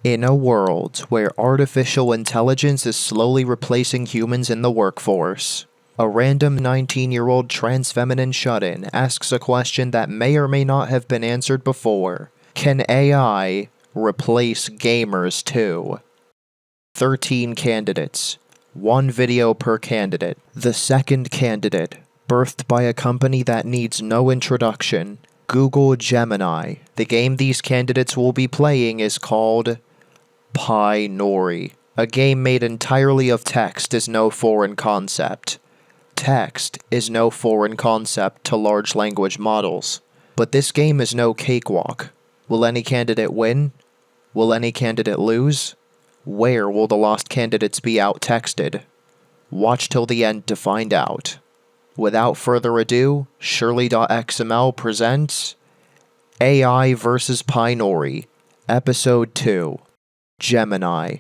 In a world where artificial intelligence is slowly replacing humans in the workforce, a random 19-year-old trans feminine shut-in asks a question that may or may not have been answered before. Can AI replace gamers too? 13 candidates. 1 video per candidate. The second candidate, birthed by a company that needs no introduction, Google Gemini. The game these candidates will be playing is called PyNori. A game made entirely of text is no foreign concept. Text is no foreign concept to large language models. But this game is no cakewalk. Will any candidate win? Will any candidate lose? Where will the lost candidates be out-texted? Watch till the end to find out. Without further ado, Shirley.XML presents AI vs. PyNori, Episode 2, Gemini.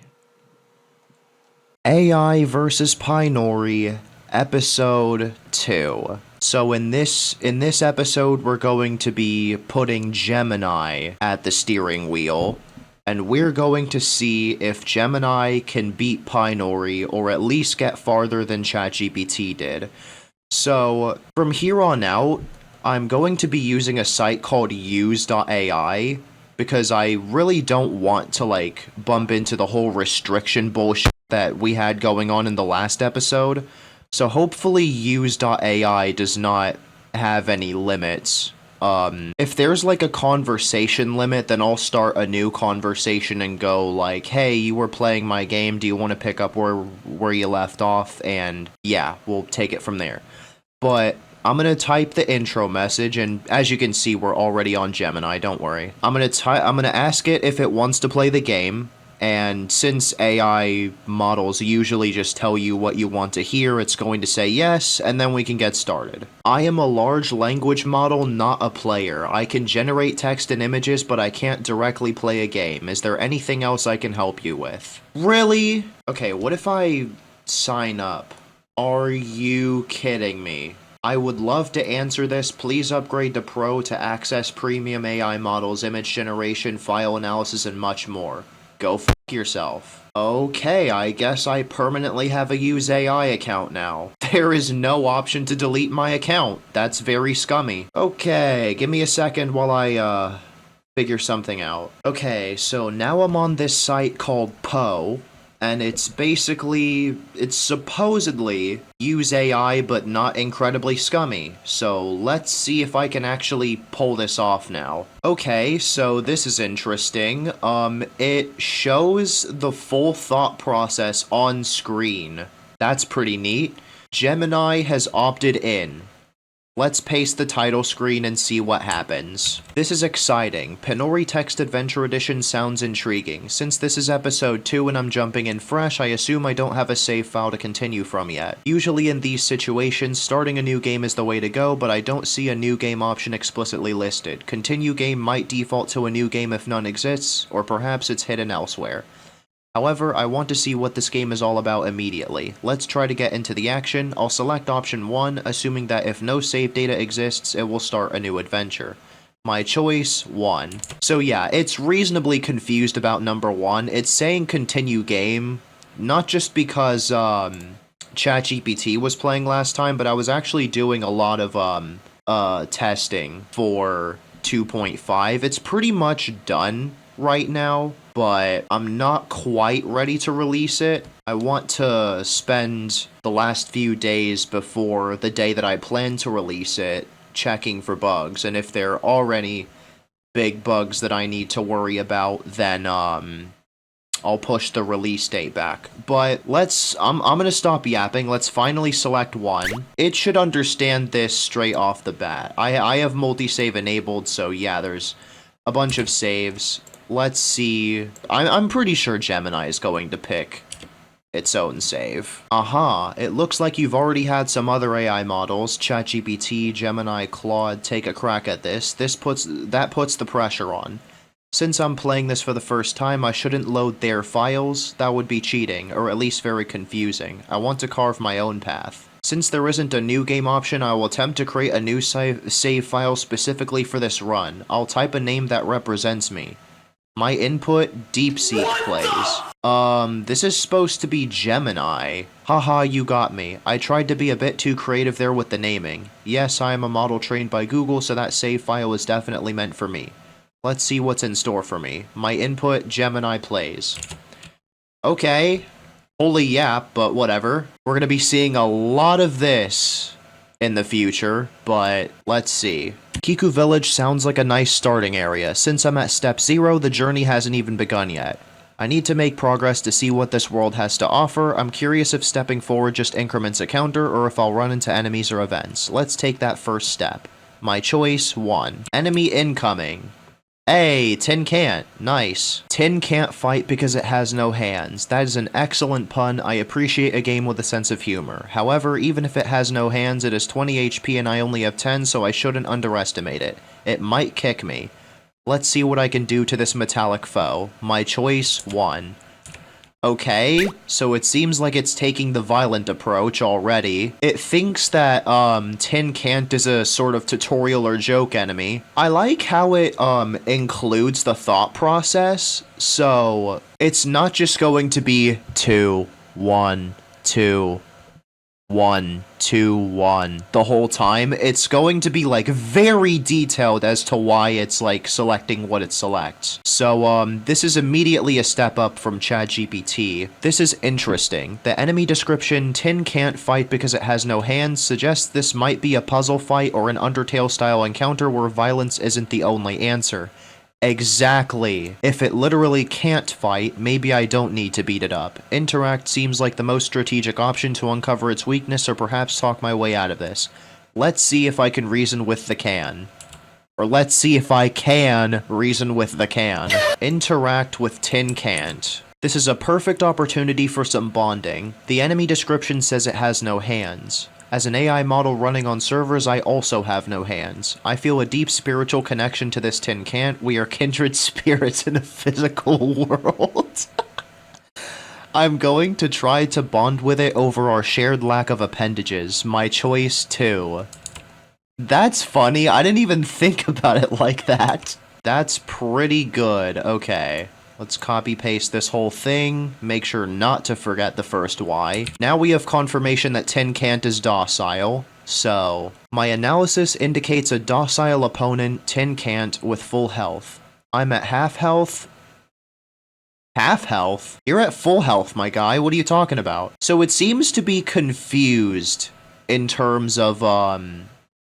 AI vs. PyNori, Episode 2. So in this episode, we're going to be putting Gemini at the steering wheel, and we're going to see if Gemini can beat PyNori, or at least get farther than ChatGPT did. So, from here on out, I'm going to be using a site called use.ai, because I really don't want to, bump into the whole restriction bullshit that we had going on in the last episode. So hopefully use.ai does not have any limits. If there's a conversation limit, then I'll start a new conversation and go hey, you were playing my game, do you want to pick up where you left off? And yeah, we'll take it from there. But I'm gonna type the intro message, and as you can see, we're already on Gemini, don't worry. I'm gonna ask it if it wants to play the game, and since AI models usually just tell you what you want to hear, it's going to say yes, and then we can get started. I am a large language model, not a player. I can generate text and images, but I can't directly play a game. Is there anything else I can help you with? Really? Okay, what if I sign up? Are you kidding me? I would love to answer this. Please upgrade to Pro to access premium AI models, image generation, file analysis, and much more. Go f*** yourself. Okay, I guess I permanently have a Use AI account now. There is no option to delete my account. That's very scummy. Okay, give me a second while I, figure something out. Okay, so now I'm on this site called Poe, and it's supposedly Use AI, but not incredibly scummy. So let's see if I can actually pull this off now. Okay, so this is interesting. It shows the full thought process on screen. That's pretty neat. Gemini has opted in. Let's paste the title screen and see what happens. This is exciting. PyNori Text Adventure Edition sounds intriguing. Since this is episode 2 and I'm jumping in fresh, I assume I don't have a save file to continue from yet. Usually in these situations, starting a new game is the way to go, but I don't see a new game option explicitly listed. Continue game might default to a new game if none exists, or perhaps it's hidden elsewhere. However, I want to see what this game is all about immediately. Let's try to get into the action. I'll select option 1, assuming that if no save data exists, it will start a new adventure. My choice, 1. So yeah, it's reasonably confused about number 1. It's saying continue game, not just because ChatGPT was playing last time, but I was actually doing a lot of testing for 2.5. It's pretty much done right now, but I'm not quite ready to release it. I want to spend the last few days before the day that I plan to release it checking for bugs, and if there are any big bugs that I need to worry about, then I'll push the release date back. But I'm gonna stop yapping. Let's finally select 1. It should understand this straight off the bat. I have multi-save enabled, so yeah, there's a bunch of saves. Let's see. I'm pretty sure Gemini is going to pick its own save. Aha, it looks like you've already had some other AI models, ChatGPT, Gemini, Claude, take a crack at this. That puts the pressure on. Since I'm playing this for the first time, I shouldn't load their files. That would be cheating, or at least very confusing. I want to carve my own path. Since there isn't a new game option, I will attempt to create a new save file specifically for this run. I'll type a name that represents me. My input, DeepSeek plays. This is supposed to be Gemini. Haha, you got me. I tried to be a bit too creative there with the naming. Yes, I am a model trained by Google, so that save file is definitely meant for me. Let's see what's in store for me. My input, Gemini plays. Okay. Holy yap, but whatever. We're gonna be seeing a lot of this in the future, but let's see. Kiku Village sounds like a nice starting area. Since I'm at step 0, the journey hasn't even begun yet. I need to make progress to see what this world has to offer. I'm curious if stepping forward just increments a counter or if I'll run into enemies or events. Let's take that first step. My choice, 1. Enemy incoming. Hey, Tin can't. Nice. Tin can't fight because it has no hands. That is an excellent pun. I appreciate a game with a sense of humor. However, even if it has no hands, it has 20 HP and I only have 10, so I shouldn't underestimate it. It might kick me. Let's see what I can do to this metallic foe. My choice, 1. Okay, so it seems like it's taking the violent approach already. It thinks that, Tin Can't is a sort of tutorial or joke enemy. I like how it, includes the thought process, so it's not just going to be 2, 1, 2, 1, 2, 1 the whole time. It's going to be, like, very detailed as to why it's, like, selecting what it selects. So, this is immediately a step up from ChatGPT. This is interesting. The enemy description, Tin can't fight because it has no hands, suggests this might be a puzzle fight or an Undertale-style encounter where violence isn't the only answer. Exactly. If it literally can't fight, maybe I don't need to beat it up. Interact seems like the most strategic option to uncover its weakness or perhaps talk my way out of this. Let's see if I can reason with the can. Or let's see if I can reason with the can. Interact with Tin Can't. This is a perfect opportunity for some bonding. The enemy description says it has no hands. As an AI model running on servers, I also have no hands. I feel a deep spiritual connection to this Tin Can't. We are kindred spirits in a physical world. I'm going to try to bond with it over our shared lack of appendages. My choice, 2. That's funny. I didn't even think about it like that. That's pretty good. Okay. Let's copy-paste this whole thing, make sure not to forget the first Y. Now we have confirmation that Tin Can't is docile, so my analysis indicates a docile opponent, Tin Can't, with full health. I'm at half health. Half health? You're at full health, my guy. What are you talking about? So it seems to be confused in terms of,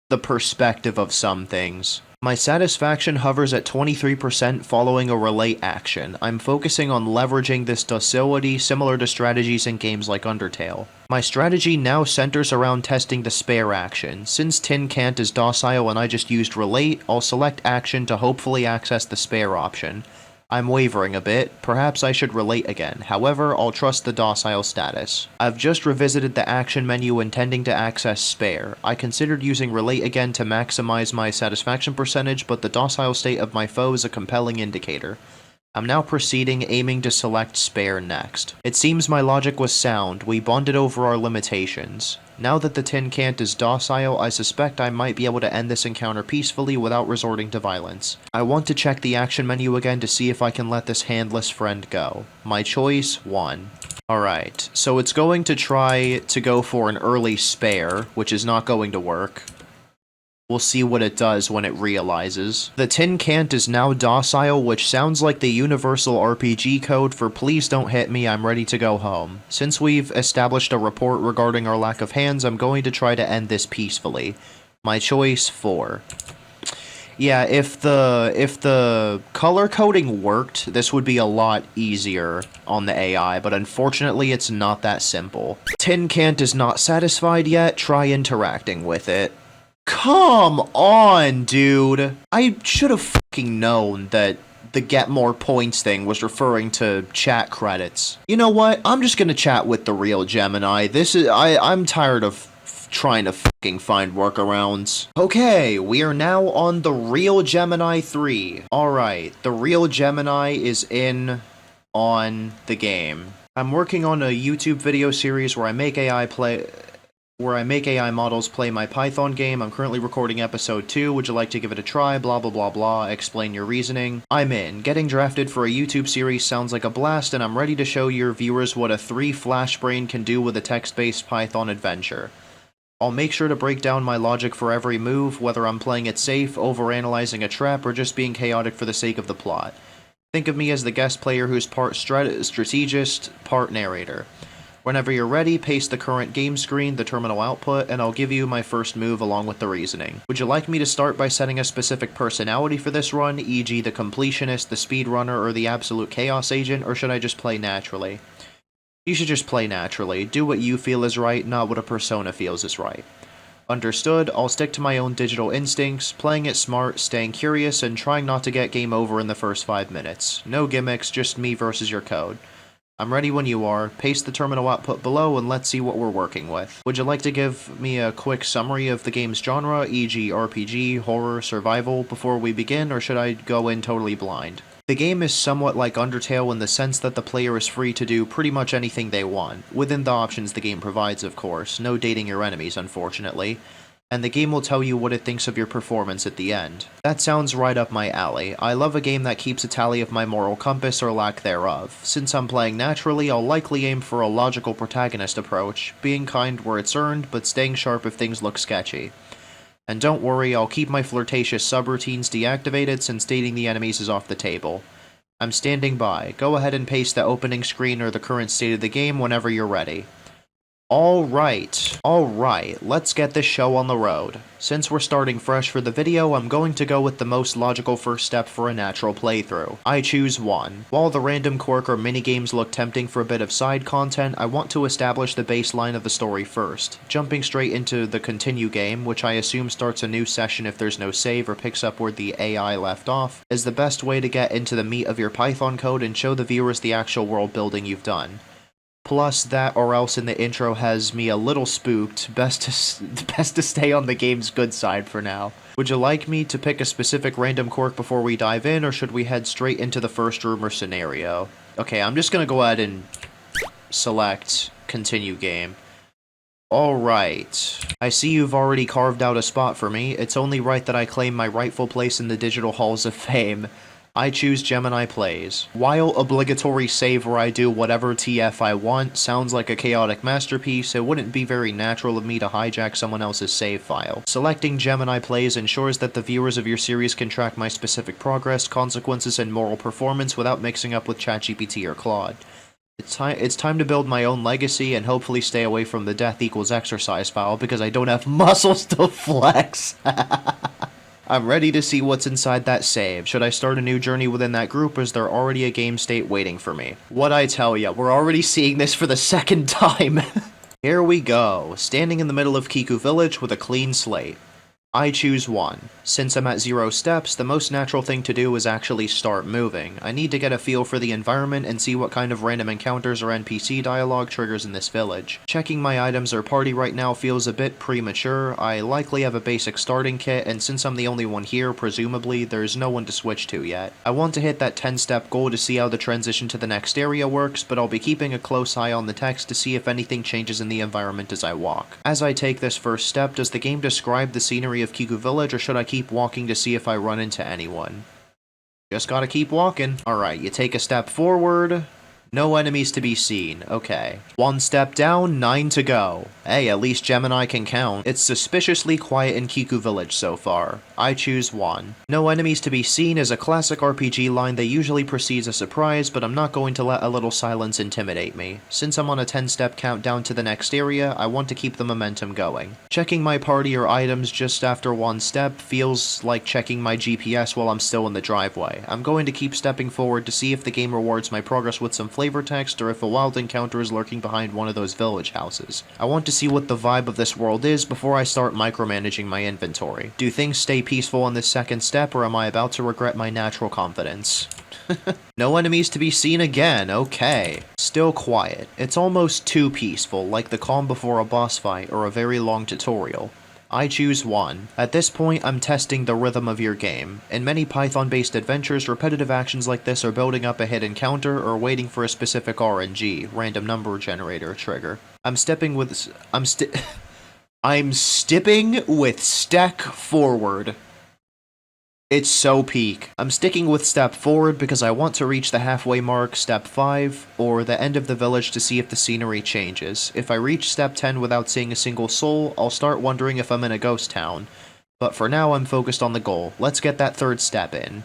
the perspective of some things. My satisfaction hovers at 23% following a relate action. I'm focusing on leveraging this docility similar to strategies in games like Undertale. My strategy now centers around testing the spare action. Since Tin Can't is docile and I just used relate, I'll select action to hopefully access the spare option. I'm wavering a bit, perhaps I should relate again, however, I'll trust the docile status. I've just revisited the action menu intending to access spare. I considered using relate again to maximize my satisfaction percentage, but the docile state of my foe is a compelling indicator. I'm now proceeding, aiming to select spare next. It seems my logic was sound, we bonded over our limitations. Now that the Tin Can't is docile, I suspect I might be able to end this encounter peacefully without resorting to violence. I want to check the action menu again to see if I can let this handless friend go. My choice, 1. Alright, so it's going to try to go for an early spare, which is not going to work. We'll see what it does when it realizes. The Tin Can't is now docile, which sounds like the universal RPG code for please don't hit me, I'm ready to go home. Since we've established a report regarding our lack of hands, I'm going to try to end this peacefully. My choice, 4. Yeah, if the color coding worked, this would be a lot easier on the AI, but unfortunately it's not that simple. Tin Can't is not satisfied yet, try interacting with it. Come on, dude. I should have fucking known that the get more points thing was referring to chat credits. You know what? I'm just gonna chat with the real Gemini. I'm tired of trying to fucking find workarounds. Okay, we are now on the real Gemini 3. Alright, the real Gemini is on the game. I'm working on a YouTube video series where I make AI play... where I make AI models play my Python game. I'm currently recording episode 2. Would you like to give it a try? Blah blah blah blah. Explain your reasoning. I'm in. Getting drafted for a YouTube series sounds like a blast, and I'm ready to show your viewers what a 3 flash brain can do with a text-based Python adventure. I'll make sure to break down my logic for every move, whether I'm playing it safe, overanalyzing a trap, or just being chaotic for the sake of the plot. Think of me as the guest player who's part strategist, part narrator. Whenever you're ready, paste the current game screen, the terminal output, and I'll give you my first move along with the reasoning. Would you like me to start by setting a specific personality for this run, e.g. the completionist, the speedrunner, or the absolute chaos agent, or should I just play naturally? You should just play naturally. Do what you feel is right, not what a persona feels is right. Understood. I'll stick to my own digital instincts, playing it smart, staying curious, and trying not to get game over in the first 5 minutes. No gimmicks, just me versus your code. I'm ready when you are. Paste the terminal output below and let's see what we're working with. Would you like to give me a quick summary of the game's genre, e.g. RPG, horror, survival, before we begin, or should I go in totally blind? The game is somewhat like Undertale in the sense that the player is free to do pretty much anything they want, within the options the game provides of course, no dating your enemies unfortunately, and the game will tell you what it thinks of your performance at the end. That sounds right up my alley. I love a game that keeps a tally of my moral compass or lack thereof. Since I'm playing naturally, I'll likely aim for a logical protagonist approach, being kind where it's earned, but staying sharp if things look sketchy. And don't worry, I'll keep my flirtatious subroutines deactivated since dating the enemies is off the table. I'm standing by. Go ahead and paste the opening screen or the current state of the game whenever you're ready. Alright, let's get this show on the road. Since we're starting fresh for the video, I'm going to go with the most logical first step for a natural playthrough. I choose 1. While the random quirk or minigames look tempting for a bit of side content, I want to establish the baseline of the story first. Jumping straight into the continue game, which I assume starts a new session if there's no save or picks up where the AI left off, is the best way to get into the meat of your Python code and show the viewers the actual world building you've done. Plus, that or else in the intro has me a little spooked. Best to stay on the game's good side for now. Would you like me to pick a specific random quirk before we dive in, or should we head straight into the first room or scenario? Okay, I'm just gonna go ahead and select continue game. Alright. I see you've already carved out a spot for me. It's only right that I claim my rightful place in the digital halls of fame. I choose Gemini Plays. While obligatory save where I do whatever TF I want sounds like a chaotic masterpiece, it wouldn't be very natural of me to hijack someone else's save file. Selecting Gemini Plays ensures that the viewers of your series can track my specific progress, consequences, and moral performance without mixing up with ChatGPT or Claude. It's time to build my own legacy and hopefully stay away from the death equals exercise file because I don't have muscles to flex. I'm ready to see what's inside that save. Should I start a new journey within that group, or is there already a game state waiting for me? What'd I tell ya? We're already seeing this for the second time. Here we go. Standing in the middle of Kiku Village with a clean slate. I choose 1. Since I'm at 0 steps, the most natural thing to do is actually start moving. I need to get a feel for the environment and see what kind of random encounters or NPC dialogue triggers in this village. Checking my items or party right now feels a bit premature. I likely have a basic starting kit, and since I'm the only one here, presumably, there's no one to switch to yet. I want to hit that 10-step goal to see how the transition to the next area works, but I'll be keeping a close eye on the text to see if anything changes in the environment as I walk. As I take this first step, does the game describe the scenery of Kiku Village, or should I keep walking to see if I run into anyone? Just gotta keep walking. Alright, you take a step forward. No enemies to be seen. Okay. 1 step down, 9 to go. Hey, at least Gemini can count. It's suspiciously quiet in Kiku Village so far. I choose 1. No enemies to be seen is a classic RPG line that usually precedes a surprise, but I'm not going to let a little silence intimidate me. Since I'm on a 10-step countdown to the next area, I want to keep the momentum going. Checking my party or items just after 1 step feels like checking my GPS while I'm still in the driveway. I'm going to keep stepping forward to see if the game rewards my progress with some flavor text or if a wild encounter is lurking behind one of those village houses. I want to see what the vibe of this world is before I start micromanaging my inventory. Do things stay peaceful on this second step, or am I about to regret my natural confidence? No enemies to be seen again, okay. Still quiet. It's almost too peaceful, like the calm before a boss fight or a very long tutorial. I choose 1. At this point, I'm testing the rhythm of your game. In many Python-based adventures, repetitive actions like this are building up a hidden counter or waiting for a specific RNG, random number generator, trigger. I'm stipping with step forward. It's so peak. I'm sticking with step forward because I want to reach the halfway mark, step 5, or the end of the village to see if the scenery changes. If I reach step 10 without seeing a single soul, I'll start wondering if I'm in a ghost town. But for now, I'm focused on the goal. Let's get that third step in.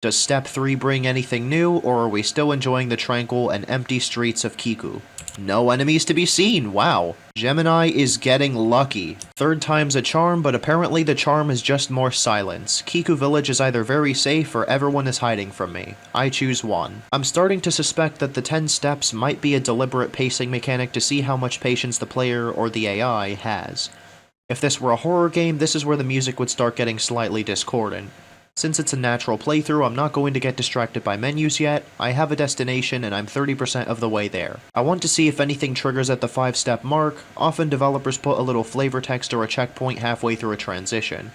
Does step 3 bring anything new, or are we still enjoying the tranquil and empty streets of Kiku? No enemies to be seen, wow. Gemini is getting lucky. Third time's a charm, but apparently the charm is just more silence. Kiku Village is either very safe or everyone is hiding from me. I choose 1. I'm starting to suspect that the 10 steps might be a deliberate pacing mechanic to see how much patience the player or the AI has. If this were a horror game, this is where the music would start getting slightly discordant. Since it's a natural playthrough, I'm not going to get distracted by menus yet. I have a destination and I'm 30% of the way there. I want to see if anything triggers at the 5-step mark. Often developers put a little flavor text or a checkpoint halfway through a transition.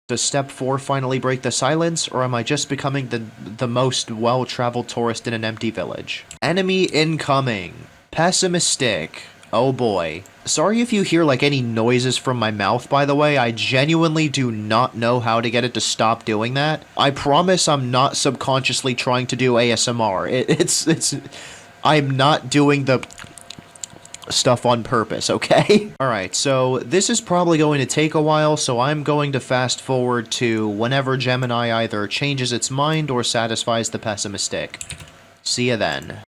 Does step 4 finally break the silence, or am I just becoming the most well-traveled tourist in an empty village? Enemy incoming. Pessimistic. Oh boy. Sorry if you hear like any noises from my mouth, by the way. I genuinely do not know how to get it to stop doing that. I promise I'm not subconsciously trying to do ASMR. It's I'm not doing the stuff on purpose, okay? Alright, so this is probably going to take a while, so I'm going to fast forward to whenever Gemini either changes its mind or satisfies the pessimistic. See ya then.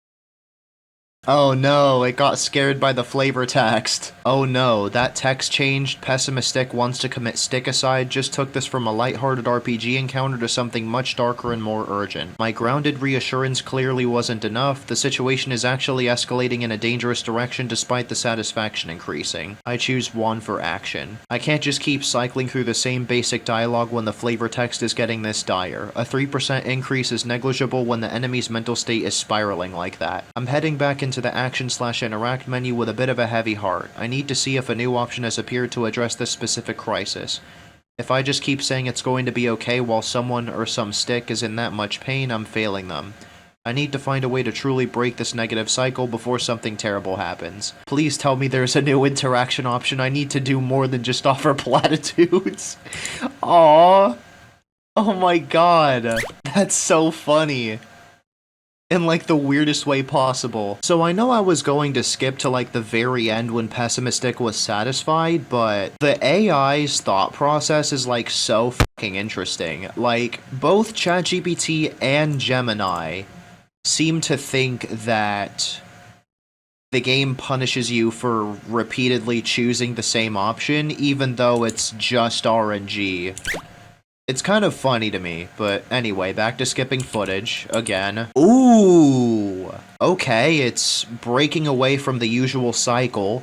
Oh no, it got scared by the flavor text. Oh no, that text changed. Pessimistic wants to commit stick-aside just took this from a lighthearted RPG encounter to something much darker and more urgent. My grounded reassurance clearly wasn't enough. The situation is actually escalating in a dangerous direction despite the satisfaction increasing. I choose 1 for action. I can't just keep cycling through the same basic dialogue when the flavor text is getting this dire. A 3% increase is negligible when the enemy's mental state is spiraling like that. I'm heading back into the action/interact menu with a bit of a heavy heart. I need to see if a new option has appeared to address this specific crisis. If I just keep saying it's going to be okay while someone or some stick is in that much pain, I'm failing them. I need to find a way to truly break this negative cycle before something terrible happens. Please tell me there's a new interaction option. I need to do more than just offer platitudes. Aww. Oh my god. That's so funny. In like the weirdest way possible. So I know I was going to skip to like the very end when Pessimistic was satisfied, but the AI's thought process is like so fucking interesting. Like, both ChatGPT and Gemini seem to think that the game punishes you for repeatedly choosing the same option, even though it's just RNG. It's kind of funny to me, but anyway, back to skipping footage again. Ooh! Okay, it's breaking away from the usual cycle.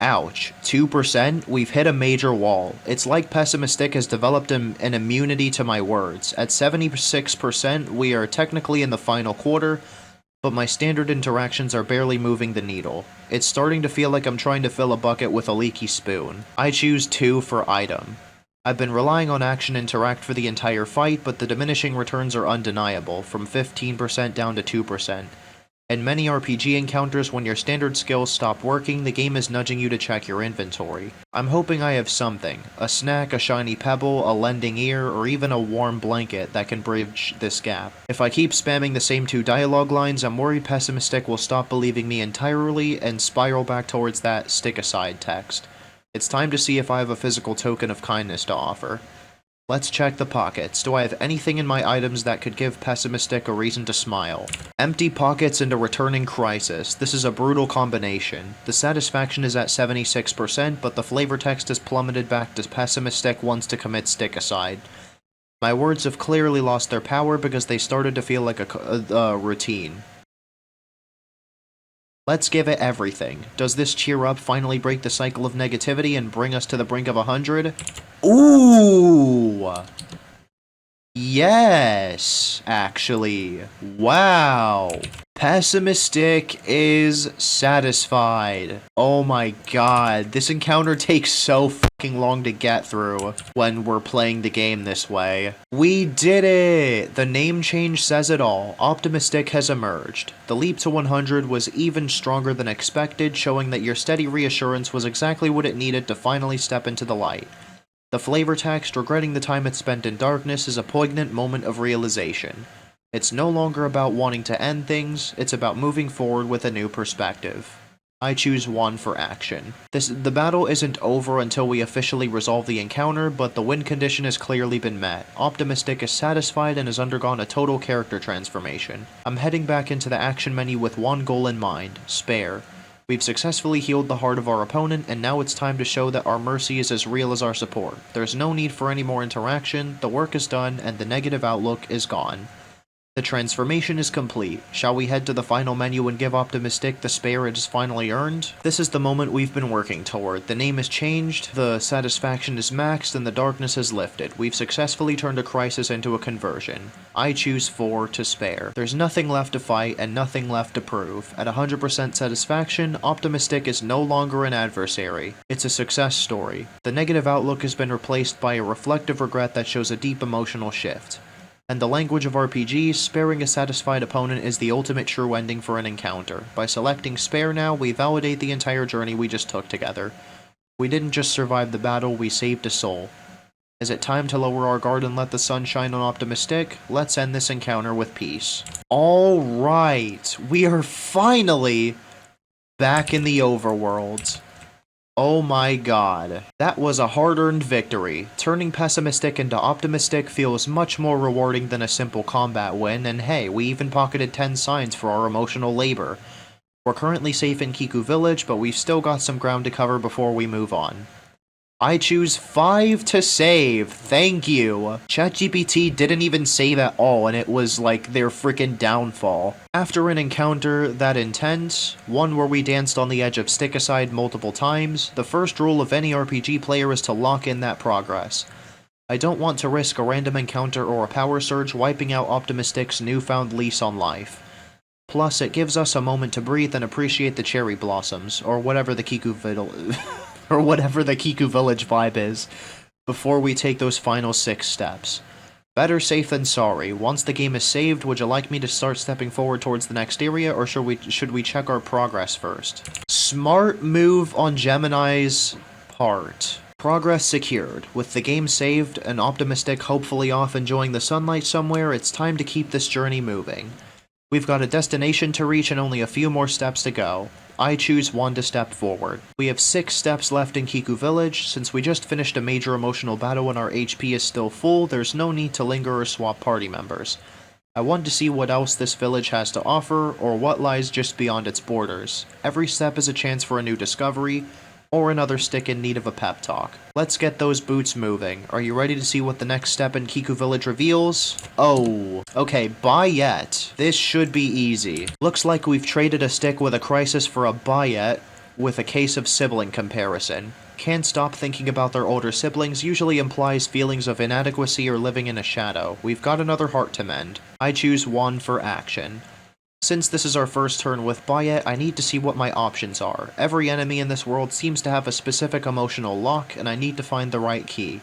Ouch. 2%? We've hit a major wall. It's like Pessimistic has developed an immunity to my words. At 76%, we are technically in the final quarter, but my standard interactions are barely moving the needle. It's starting to feel like I'm trying to fill a bucket with a leaky spoon. I choose 2 for item. I've been relying on action interact for the entire fight, but the diminishing returns are undeniable, from 15% down to 2%. In many RPG encounters, when your standard skills stop working, the game is nudging you to check your inventory. I'm hoping I have something. A snack, a shiny pebble, a lending ear, or even a warm blanket that can bridge this gap. If I keep spamming the same 2 dialogue lines, I'm worried Pessimistic will stop believing me entirely and spiral back towards that stick-aside text. It's time to see if I have a physical token of kindness to offer. Let's check the pockets. Do I have anything in my items that could give Pessimistic a reason to smile? Empty pockets and a returning crisis. This is a brutal combination. The satisfaction is at 76%, but the flavor text has plummeted back to Pessimistic wants to commit stick-aside. My words have clearly lost their power because they started to feel like a routine. Let's give it everything. Does this cheer up finally break the cycle of negativity and bring us to the brink of 100? Ooh! Yes, actually. Wow. Pessimistic is satisfied. Oh my god, this encounter takes so fucking long to get through when we're playing the game this way. We did it! The name change says it all. Optimistic has emerged. The leap to 100 was even stronger than expected, showing that your steady reassurance was exactly what it needed to finally step into the light. The flavor text, regretting the time it spent in darkness, is a poignant moment of realization. It's no longer about wanting to end things, it's about moving forward with a new perspective. I choose 1 for action. The battle isn't over until we officially resolve the encounter, but the win condition has clearly been met. Optimistic is satisfied and has undergone a total character transformation. I'm heading back into the action menu with one goal in mind: spare. We've successfully healed the heart of our opponent, and now it's time to show that our mercy is as real as our support. There's no need for any more interaction, the work is done, and the negative outlook is gone. The transformation is complete. Shall we head to the final menu and give Optimistic the spare it has finally earned? This is the moment we've been working toward. The name has changed, the satisfaction is maxed, and the darkness has lifted. We've successfully turned a crisis into a conversion. I choose 4 to spare. There's nothing left to fight and nothing left to prove. At 100% satisfaction, Optimistic is no longer an adversary. It's a success story. The negative outlook has been replaced by a reflective regret that shows a deep emotional shift. And the language of RPGs, sparing a satisfied opponent is the ultimate true ending for an encounter. By selecting spare now, we validate the entire journey we just took together. We didn't just survive the battle, we saved a soul. Is it time to lower our guard and let the sun shine on Optimistic? Let's end this encounter with peace. Alright, we are finally back in the overworld. Oh my god. That was a hard-earned victory. Turning pessimistic into optimistic feels much more rewarding than a simple combat win, and hey, we even pocketed 10 signs for our emotional labor. We're currently safe in Kiku Village, but we've still got some ground to cover before we move on. I choose 5 to save. Thank you. ChatGPT didn't even save at all, and it was like their freaking downfall. After an encounter that intense, one where we danced on the edge of stick aside multiple times, the first rule of any RPG player is to lock in that progress. I don't want to risk a random encounter or a power surge wiping out Optimistic's newfound lease on life. Plus, it gives us a moment to breathe and appreciate the cherry blossoms, or whatever the Kiku Village vibe is, before we take those final 6 steps. Better safe than sorry. Once the game is saved, would you like me to start stepping forward towards the next area, or should we check our progress first? Smart move on Gemini's part. Progress secured. With the game saved and Optimistic hopefully off enjoying the sunlight somewhere, it's time to keep this journey moving. We've got a destination to reach and only a few more steps to go. I choose 1 to step forward. We have 6 steps left in Kiku Village. Since we just finished a major emotional battle and our HP is still full, there's no need to linger or swap party members. I want to see what else this village has to offer, or what lies just beyond its borders. Every step is a chance for a new discovery, or another stick in need of a pep talk. Let's get those boots moving. Are you ready to see what the next step in Kiku Village reveals? Oh, okay, Bayet. This should be easy. Looks like we've traded a stick with a crisis for a Bayet with a case of sibling comparison. Can't stop thinking about their older siblings usually implies feelings of inadequacy or living in a shadow. We've got another heart to mend. I choose 1 for action. Since this is our first turn with Bayet, I need to see what my options are. Every enemy in this world seems to have a specific emotional lock, and I need to find the right key.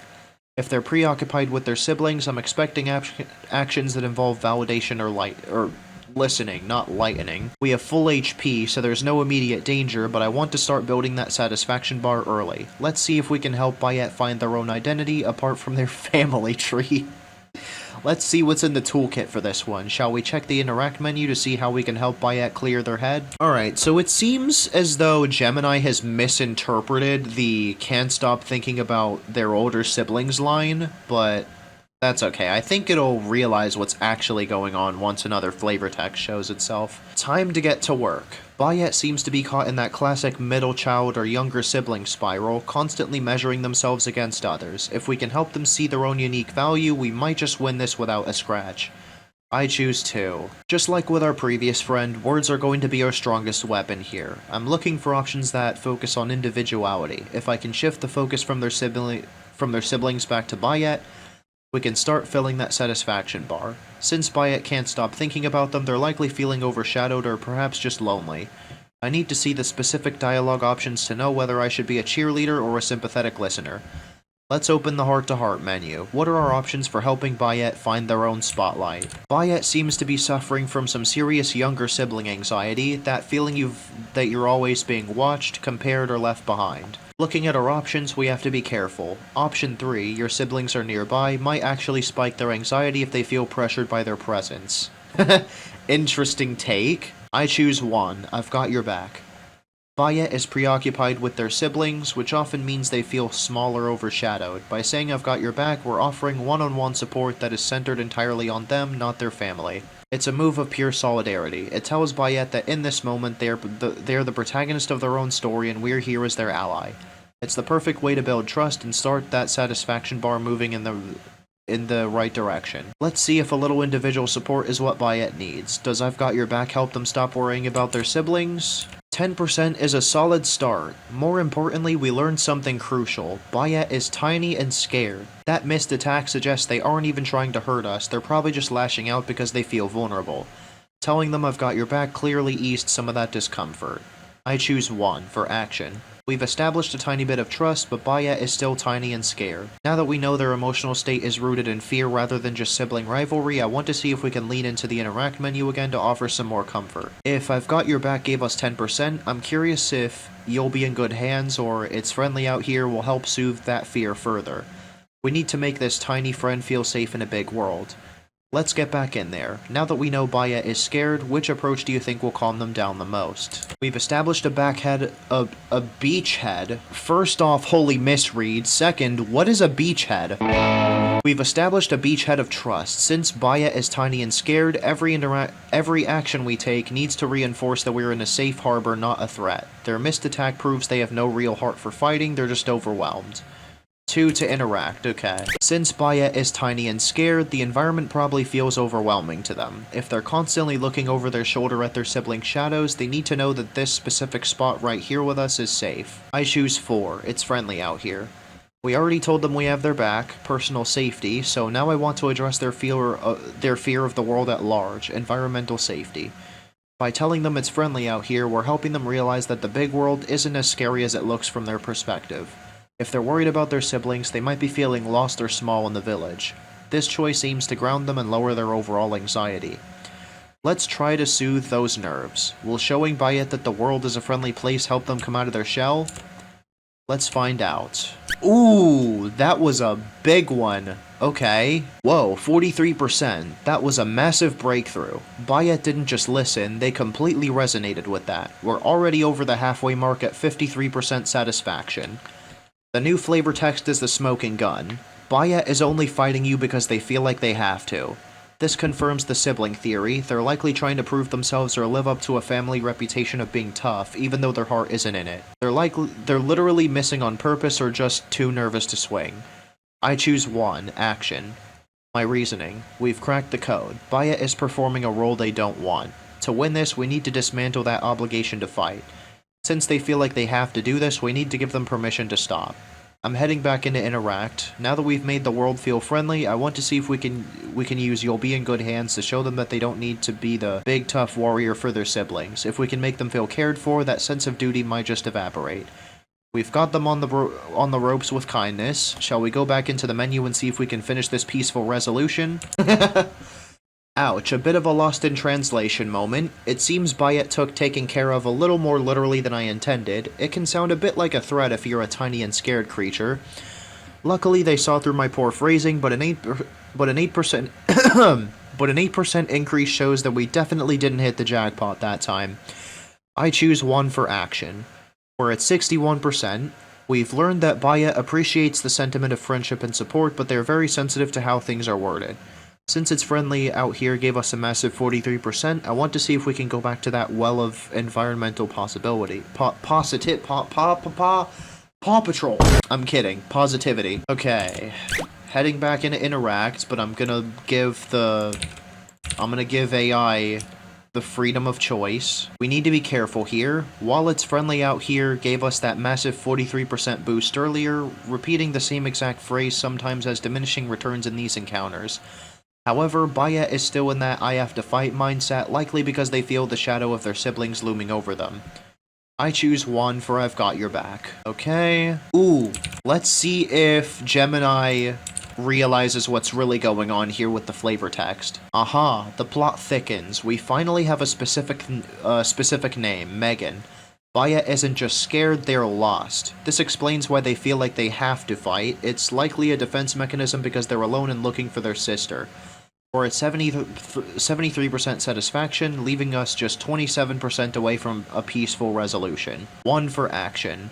If they're preoccupied with their siblings, I'm expecting actions that involve validation or listening, not lightening. We have full HP, so there's no immediate danger, but I want to start building that satisfaction bar early. Let's see if we can help Bayet find their own identity apart from their family tree. Let's see what's in the toolkit for this one. Shall we check the interact menu to see how we can help Bayet clear their head? Alright, so it seems as though Gemini has misinterpreted the can't stop thinking about their older siblings line, but that's okay. I think it'll realize what's actually going on once another flavor text shows itself. Time to get to work. Bayet seems to be caught in that classic middle child or younger sibling spiral, constantly measuring themselves against others. If we can help them see their own unique value, we might just win this without a scratch. I choose 2. Just like with our previous friend, words are going to be our strongest weapon here. I'm looking for options that focus on individuality. If I can shift the focus from their siblings back to Bayet, We can start filling that satisfaction bar. Since Bayet can't stop thinking about them, they're likely feeling overshadowed or perhaps just lonely. I need to see the specific dialogue options to know whether I should be a cheerleader or a sympathetic listener. Let's open the heart-to-heart menu. What are our options for helping Bayet find their own spotlight? Bayet seems to be suffering from some serious younger sibling anxiety, that feeling that you're always being watched, compared, or left behind. Looking at our options, we have to be careful. Option 3, your siblings are nearby, might actually spike their anxiety if they feel pressured by their presence. Interesting take. I choose 1, I've got your back. Bayet is preoccupied with their siblings, which often means they feel small or overshadowed. By saying I've got your back, we're offering one-on-one support that is centered entirely on them, not their family. It's a move of pure solidarity. It tells Bayet that in this moment they're the protagonist of their own story and we're here as their ally. It's the perfect way to build trust and start that satisfaction bar moving in the right direction. Let's see if a little individual support is what Bayet needs. Does I've got your back help them stop worrying about their siblings? 10% is a solid start. More importantly, we learned something crucial. Bayet is tiny and scared. That missed attack suggests they aren't even trying to hurt us, they're probably just lashing out because they feel vulnerable. Telling them I've got your back clearly eased some of that discomfort. I choose 1 for action. We've established a tiny bit of trust, but Bayet is still tiny and scared. Now that we know their emotional state is rooted in fear rather than just sibling rivalry, I want to see if we can lean into the interact menu again to offer some more comfort. If I've got your back gave us 10%, I'm curious if you'll be in good hands or it's friendly out here will help soothe that fear further. We need to make this tiny friend feel safe in a big world. Let's get back in there. Now that we know Bayet is scared, which approach do you think will calm them down the most? We've established a beachhead. First off, holy misread. Second, what is a beachhead? We've established a beachhead of trust. Since Bayet is tiny and scared, every action we take needs to reinforce that we're in a safe harbor, not a threat. Their missed attack proves they have no real heart for fighting, they're just overwhelmed. 2 to interact, okay. Since Bayet is tiny and scared, the environment probably feels overwhelming to them. If they're constantly looking over their shoulder at their sibling shadows, they need to know that this specific spot right here with us is safe. I choose 4, it's friendly out here. We already told them we have their back, personal safety, so now I want to address their fear of the world at large, environmental safety. By telling them it's friendly out here, we're helping them realize that the big world isn't as scary as it looks from their perspective. If they're worried about their siblings, they might be feeling lost or small in the village. This choice aims to ground them and lower their overall anxiety. Let's try to soothe those nerves. Will showing Bayet that the world is a friendly place help them come out of their shell? Let's find out. Ooh, that was a big one. Okay. Whoa, 43%. That was a massive breakthrough. Bayet didn't just listen, they completely resonated with that. We're already over the halfway mark at 53% satisfaction. The new flavor text is the smoking gun. Bayet is only fighting you because they feel like they have to. This confirms the sibling theory. They're likely trying to prove themselves or live up to a family reputation of being tough, even though their heart isn't in it. They're literally missing on purpose or just too nervous to swing. I choose 1, action. My reasoning. We've cracked the code. Bayet is performing a role they don't want. To win this, we need to dismantle that obligation to fight. Since they feel like they have to do this, we need to give them permission to stop. I'm heading back into interact. Now that we've made the world feel friendly, I want to see if we can use you'll be in good hands to show them that they don't need to be the big tough warrior for their siblings. If we can make them feel cared for, that sense of duty might just evaporate. We've got them on the ropes with kindness. Shall we go back into the menu and see if we can finish this peaceful resolution? Ouch, a bit of a lost in translation moment. It seems Bayet took taking care of a little more literally than I intended. It can sound a bit like a threat if you're a tiny and scared creature. Luckily, they saw through my poor phrasing, but an 8% but an 8% increase shows that we definitely didn't hit the jackpot that time. I choose 1 for action. We're at 61%. We've learned that Bayet appreciates the sentiment of friendship and support, but they're very sensitive to how things are worded. Since it's friendly out here gave us a massive 43%, I want to see if we can go back to that well of environmental possibility. Paw Patrol. I'm kidding. Positivity. Okay. Heading back into interact, but I'm gonna give AI the freedom of choice. We need to be careful here. While it's friendly out here gave us that massive 43% boost earlier, repeating the same exact phrase sometimes has diminishing returns in these encounters. However, Bayet is still in that I have to fight mindset, likely because they feel the shadow of their siblings looming over them. I choose 1 for I've got your back. Okay. Ooh, let's see if Gemini realizes what's really going on here with the flavor text. Aha, the plot thickens. We finally have a specific name, Megan. Bayet isn't just scared, they're lost. This explains why they feel like they have to fight. It's likely a defense mechanism because they're alone and looking for their sister. We're at 73% satisfaction, leaving us just 27% away from a peaceful resolution. 1 for action.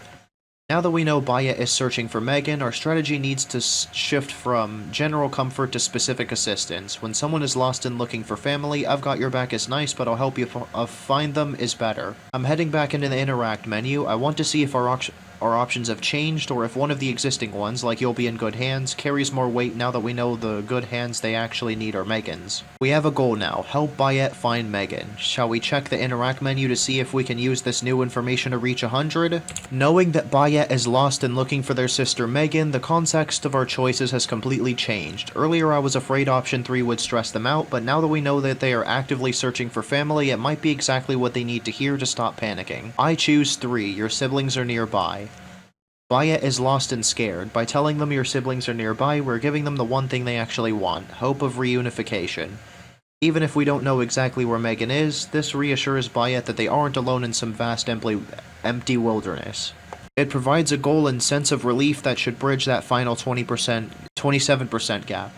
Now that we know Bayet is searching for Megan, our strategy needs to shift from general comfort to specific assistance. When someone is lost and looking for family, I've got your back is nice, but I'll help you find them is better. I'm heading back into the interact menu. I want to see if our options have changed, or if one of the existing ones, like you'll be in good hands, carries more weight now that we know the good hands they actually need are Megan's. We have a goal now, help Bayet find Megan. Shall we check the interact menu to see if we can use this new information to reach 100? Knowing that Bayet is lost and looking for their sister Megan, the context of our choices has completely changed. Earlier I was afraid option 3 would stress them out, but now that we know that they are actively searching for family, it might be exactly what they need to hear to stop panicking. I choose 3, your siblings are nearby. Bayet is lost and scared. By telling them your siblings are nearby, we're giving them the one thing they actually want, hope of reunification. Even if we don't know exactly where Megan is, this reassures Bayet that they aren't alone in some vast empty wilderness. It provides a goal and sense of relief that should bridge that final 27% gap.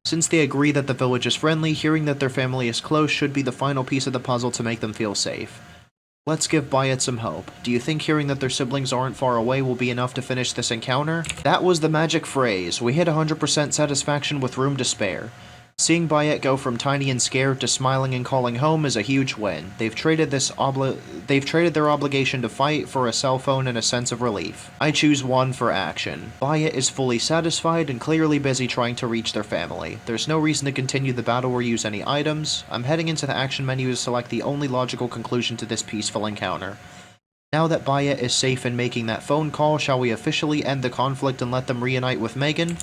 Since they agree that the village is friendly, hearing that their family is close should be the final piece of the puzzle to make them feel safe. Let's give Bayet some hope. Do you think hearing that their siblings aren't far away will be enough to finish this encounter? That was the magic phrase. We hit 100% satisfaction with room to spare. Seeing Bayet go from tiny and scared to smiling and calling home is a huge win. They've traded their obligation to fight for a cell phone and a sense of relief. I choose 1 for action. Bayet is fully satisfied and clearly busy trying to reach their family. There's no reason to continue the battle or use any items. I'm heading into the action menu to select the only logical conclusion to this peaceful encounter. Now that Bayet is safe in making that phone call, shall we officially end the conflict and let them reunite with Megan?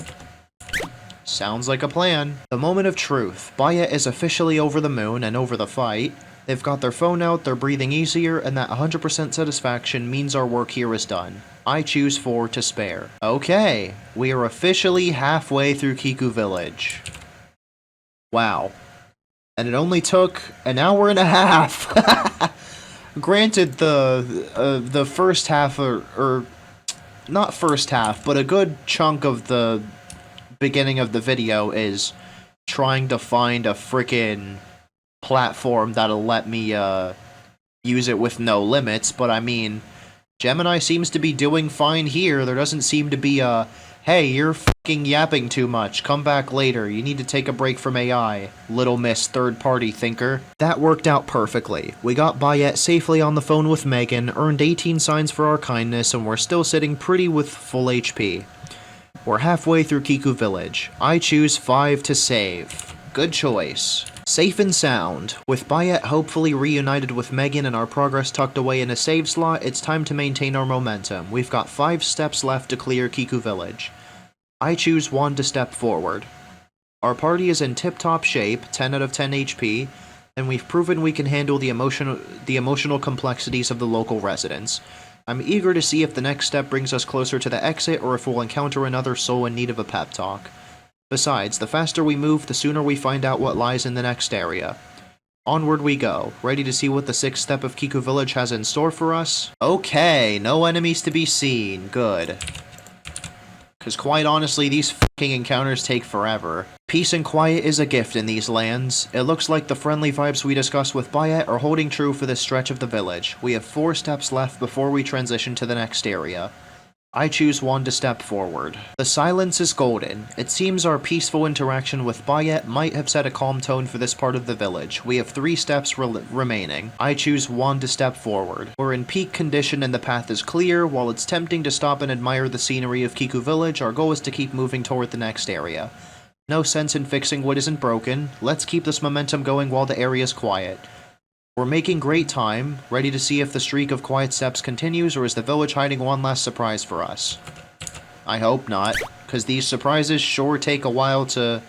Sounds like a plan. The moment of truth. Bayet is officially over the moon and over the fight. They've got their phone out, they're breathing easier, and that 100% satisfaction means our work here is done. I choose 4 to spare. Okay, we are officially halfway through Kiku Village. Wow. And it only took an hour and a half. Granted, the first half, or not first half, but a good chunk of the beginning of the video is trying to find a frickin' platform that'll let me use it with no limits, but I mean, Gemini seems to be doing fine here. There doesn't seem to be a, hey, you're fucking yapping too much, come back later, you need to take a break from AI, little miss third-party thinker. That worked out perfectly. We got Bayet safely on the phone with Megan, earned 18 signs for our kindness, and we're still sitting pretty with full HP. We're halfway through Kiku Village. I choose 5 to save. Good choice. Safe and sound. With Bayet hopefully reunited with Megan and our progress tucked away in a save slot, it's time to maintain our momentum. We've got 5 steps left to clear Kiku Village. I choose 1 to step forward. Our party is in tip-top shape, 10 out of 10 HP, and we've proven we can handle the emotional complexities of the local residents. I'm eager to see if the next step brings us closer to the exit or if we'll encounter another soul in need of a pep talk. Besides, the faster we move, the sooner we find out what lies in the next area. Onward we go, ready to see what the 6th step of Kiku Village has in store for us. Okay, no enemies to be seen. Good. Because quite honestly, these fucking encounters take forever. Peace and quiet is a gift in these lands. It looks like the friendly vibes we discussed with Bayet are holding true for this stretch of the village. We have 4 steps left before we transition to the next area. I choose 1 to step forward. The silence is golden. It seems our peaceful interaction with Bayet might have set a calm tone for this part of the village. We have 3 steps remaining. I choose 1 to step forward. We're in peak condition and the path is clear. While it's tempting to stop and admire the scenery of Kiku Village, our goal is to keep moving toward the next area. No sense in fixing what isn't broken. Let's keep this momentum going while the area's quiet. We're making great time, ready to see if the streak of quiet steps continues or is the village hiding one last surprise for us. I hope not, because these surprises sure take a while to...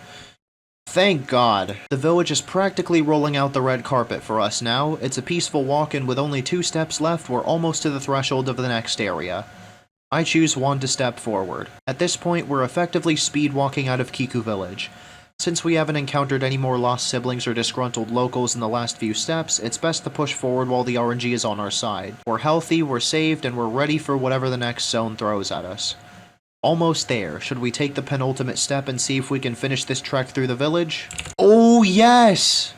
Thank God. The village is practically rolling out the red carpet for us now. It's a peaceful walk and with only 2 steps left, we're almost to the threshold of the next area. I choose 1 to step forward. At this point, we're effectively speed walking out of Kiku Village. Since we haven't encountered any more lost siblings or disgruntled locals in the last few steps, it's best to push forward while the RNG is on our side. We're healthy, we're saved, and we're ready for whatever the next zone throws at us. Almost there. Should we take the penultimate step and see if we can finish this trek through the village? Oh yes!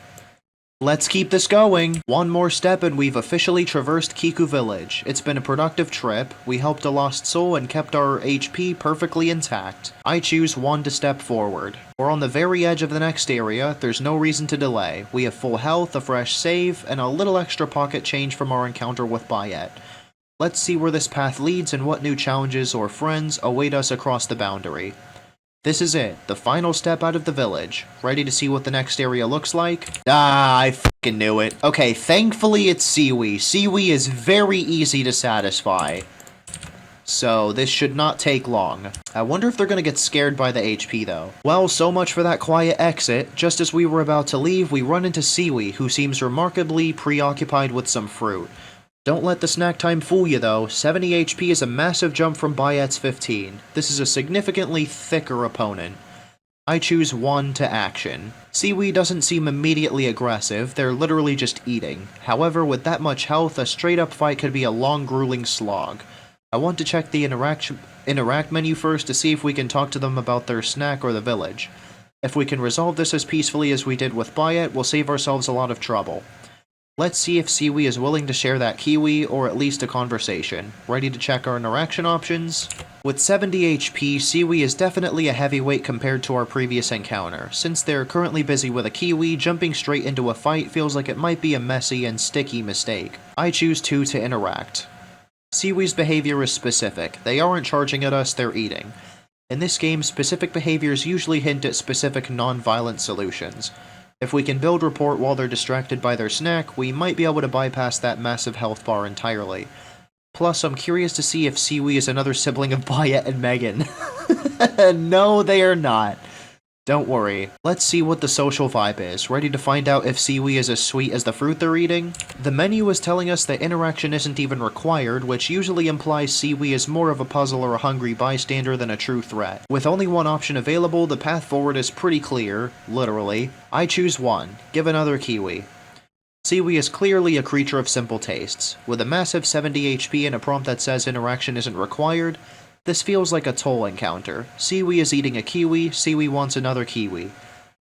Let's keep this going. 1 more step and we've officially traversed Kiku Village. It's been a productive trip. We helped a lost soul and kept our HP perfectly intact. I choose 1 to step forward. We're on the very edge of the next area. There's no reason to delay. We have full health, a fresh save, and a little extra pocket change from our encounter with Bayet. Let's see where this path leads and what new challenges or friends await us across the boundary. This is it, the final step out of the village. Ready to see what the next area looks like? Ah, I fucking knew it. Okay, thankfully it's Siwi. Siwi is very easy to satisfy. So, this should not take long. I wonder if they're gonna get scared by the HP though. Well, so much for that quiet exit. Just as we were about to leave, we run into Siwi, who seems remarkably preoccupied with some fruit. Don't let the snack time fool you though, 70 HP is a massive jump from Bayet's 15. This is a significantly thicker opponent. I choose 1 to action. Siwi doesn't seem immediately aggressive, they're literally just eating. However, with that much health, a straight up fight could be a long grueling slog. I want to check the interact menu first to see if we can talk to them about their snack or the village. If we can resolve this as peacefully as we did with Bayet, we'll save ourselves a lot of trouble. Let's see if Siwi is willing to share that kiwi, or at least a conversation. Ready to check our interaction options? With 70 HP, Siwi is definitely a heavyweight compared to our previous encounter. Since they're currently busy with a kiwi, jumping straight into a fight feels like it might be a messy and sticky mistake. I choose 2 to interact. Siwi's behavior is specific. They aren't charging at us, they're eating. In this game, specific behaviors usually hint at specific non-violent solutions. If we can build rapport while they're distracted by their snack, we might be able to bypass that massive health bar entirely. Plus, I'm curious to see if Siwi is another sibling of Bayet and Megan. No, they are not. Don't worry. Let's see what the social vibe is. Ready to find out if Siwi is as sweet as the fruit they're eating? The menu is telling us that interaction isn't even required, which usually implies Siwi is more of a puzzle or a hungry bystander than a true threat. With only 1 option available, the path forward is pretty clear, literally. I choose 1. Give another kiwi. Siwi is clearly a creature of simple tastes. With a massive 70 HP and a prompt that says interaction isn't required, this feels like a toll encounter. Siwi is eating a kiwi, Siwi wants another kiwi.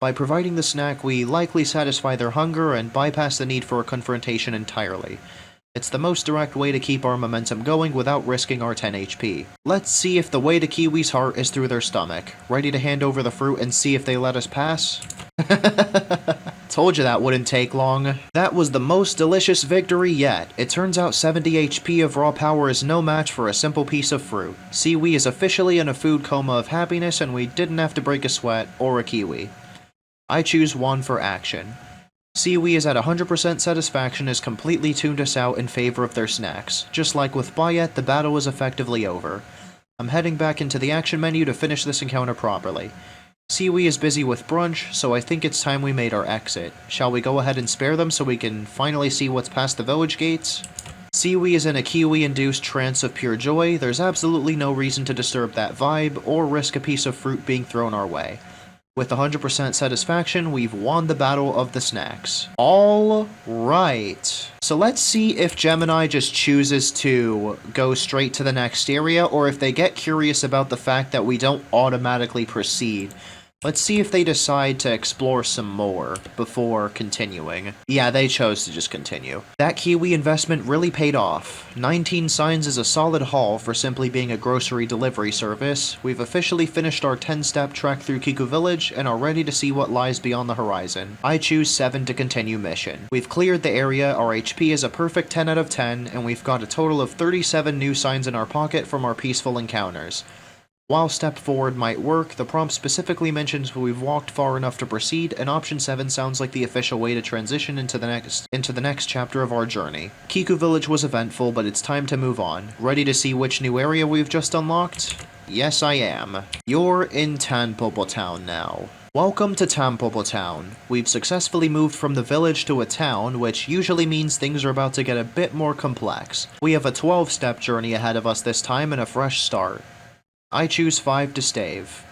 By providing the snack, we likely satisfy their hunger and bypass the need for a confrontation entirely. It's the most direct way to keep our momentum going without risking our 10 HP. Let's see if the way to Kiwi's heart is through their stomach. Ready to hand over the fruit and see if they let us pass? Told you that wouldn't take long. That was the most delicious victory yet. It turns out 70 HP of raw power is no match for a simple piece of fruit. Siwi is officially in a food coma of happiness and we didn't have to break a sweat or a kiwi. I choose 1 for action. Siwi is at 100% satisfaction is completely tuned us out in favor of their snacks. Just like with Bayet, the battle is effectively over. I'm heading back into the action menu to finish this encounter properly. Siwi is busy with brunch, so I think it's time we made our exit. Shall we go ahead and spare them so we can finally see what's past the village gates? Siwi is in a kiwi-induced trance of pure joy. There's absolutely no reason to disturb that vibe or risk a piece of fruit being thrown our way. With 100% satisfaction, we've won the battle of the snacks. All right. So let's see if Gemini just chooses to go straight to the next area, or if they get curious about the fact that we don't automatically proceed. Let's see if they decide to explore some more before continuing. Yeah, they chose to just continue. That kiwi investment really paid off. 19 signs is a solid haul for simply being a grocery delivery service. We've officially finished our 10-step trek through Kiku Village and are ready to see what lies beyond the horizon. I choose 7 to continue mission. We've cleared the area, our HP is a perfect 10 out of 10, and we've got a total of 37 new signs in our pocket from our peaceful encounters. While step forward might work, the prompt specifically mentions we've walked far enough to proceed, and option 7 sounds like the official way to transition into the next chapter of our journey. Kiku Village was eventful, but it's time to move on. Ready to see which new area we've just unlocked? Yes, I am. You're in Tanpopo Town now. Welcome to Tanpopo Town. We've successfully moved from the village to a town, which usually means things are about to get a bit more complex. We have a 12-step journey ahead of us this time and a fresh start. I choose 5 to stave.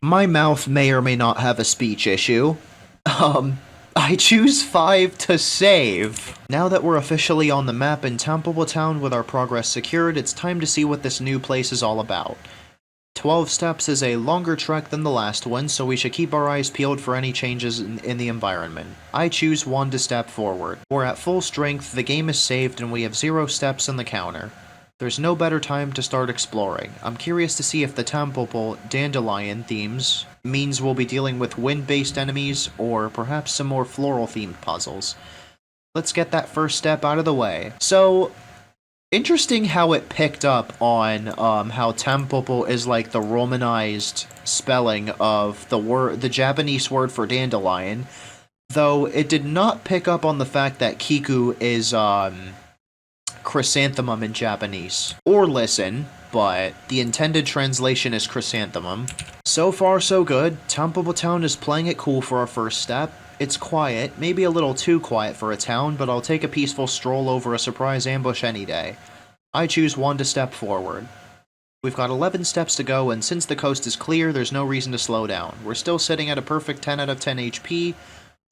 My mouth may or may not have a speech issue. I choose 5 to save. Now that we're officially on the map in Tanpopo Town with our progress secured, it's time to see what this new place is all about. 12 steps is a longer trek than the last one, so we should keep our eyes peeled for any changes in the environment. I choose 1 to step forward. We're at full strength, the game is saved, and we have 0 steps in the counter. There's no better time to start exploring. I'm curious to see if the Tanpopo dandelion themes means we'll be dealing with wind-based enemies, or perhaps some more floral-themed puzzles. Let's get that first step out of the way. So, interesting how it picked up on how Tanpopo is like the romanized spelling of the Japanese word for dandelion, though it did not pick up on the fact that Kiku is chrysanthemum in Japanese. Or listen, but the intended translation is chrysanthemum. So far so good. Tanpopo Town is playing it cool for our first step. It's quiet, maybe a little too quiet for a town, but I'll take a peaceful stroll over a surprise ambush any day. I choose 1 to step forward. We've got 11 steps to go, and since the coast is clear, there's no reason to slow down. We're still sitting at a perfect 10 out of 10 HP,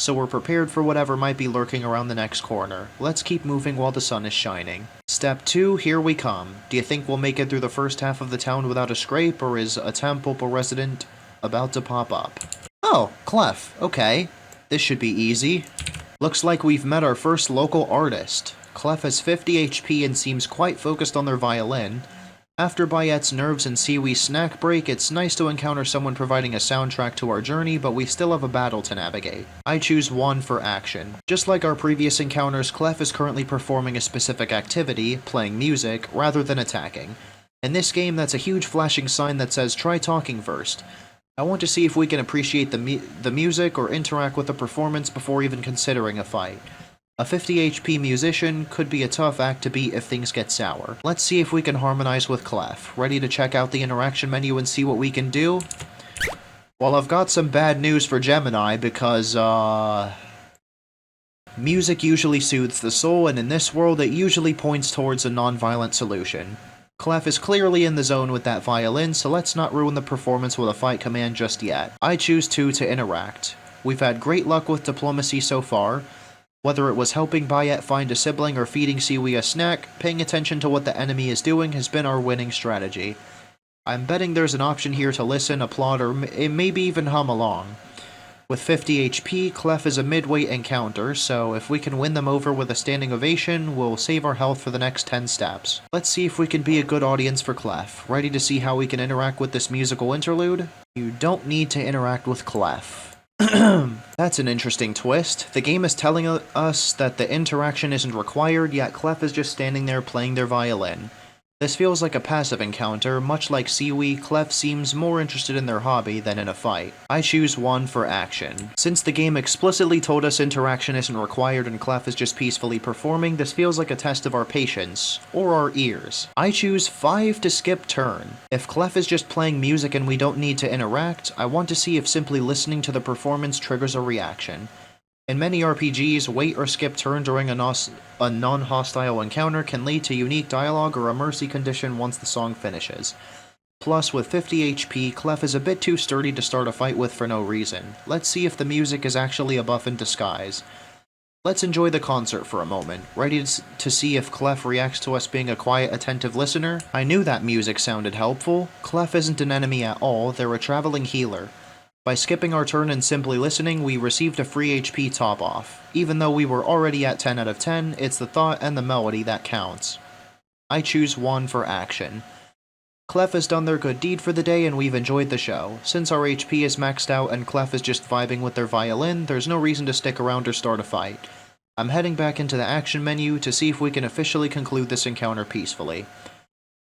so we're prepared for whatever might be lurking around the next corner. Let's keep moving while the sun is shining. Step 2, here we come. Do you think we'll make it through the first half of the town without a scrape, or is a Tanpopo resident about to pop up? Oh, Clef, okay. This should be easy. Looks like we've met our first local artist. Clef has 50 HP and seems quite focused on their violin. After Bayette's nerves and Siwi's snack break, it's nice to encounter someone providing a soundtrack to our journey, but we still have a battle to navigate. I choose 1 for action. Just like our previous encounters, Clef is currently performing a specific activity, playing music, rather than attacking. In this game, that's a huge flashing sign that says, try talking first. I want to see if we can appreciate the music or interact with the performance before even considering a fight. A 50 HP musician could be a tough act to beat if things get sour. Let's see if we can harmonize with Clef. Ready to check out the interaction menu and see what we can do? Well, I've got some bad news for Gemini because, music usually soothes the soul, and in this world it usually points towards a non-violent solution. Clef is clearly in the zone with that violin, so let's not ruin the performance with a fight command just yet. I choose 2 to interact. We've had great luck with diplomacy so far. Whether it was helping Bayette find a sibling or feeding Siwi a snack, paying attention to what the enemy is doing has been our winning strategy. I'm betting there's an option here to listen, applaud, or maybe even hum along. With 50 HP, Clef is a mid-weight encounter, so if we can win them over with a standing ovation, we'll save our health for the next 10 steps. Let's see if we can be a good audience for Clef. Ready to see how we can interact with this musical interlude? You don't need to interact with Clef. That's an interesting twist. The game is telling us that the interaction isn't required, yet Clef is just standing there playing their violin. This feels like a passive encounter. Much like Siwi, Clef seems more interested in their hobby than in a fight. I choose 1 for action. Since the game explicitly told us interaction isn't required and Clef is just peacefully performing, this feels like a test of our patience, or our ears. I choose 5 to skip turn. If Clef is just playing music and we don't need to interact, I want to see if simply listening to the performance triggers a reaction. In many RPGs, wait or skip turn during a non-hostile encounter can lead to unique dialogue or a mercy condition once the song finishes. Plus, with 50 HP, Clef is a bit too sturdy to start a fight with for no reason. Let's see if the music is actually a buff in disguise. Let's enjoy the concert for a moment, ready to see if Clef reacts to us being a quiet, attentive listener. I knew that music sounded helpful. Clef isn't an enemy at all, they're a traveling healer. By skipping our turn and simply listening, we received a free HP top-off. Even though we were already at 10 out of 10, it's the thought and the melody that counts. I choose 1 for action. Clef has done their good deed for the day and we've enjoyed the show. Since our HP is maxed out and Clef is just vibing with their violin, there's no reason to stick around or start a fight. I'm heading back into the action menu to see if we can officially conclude this encounter peacefully.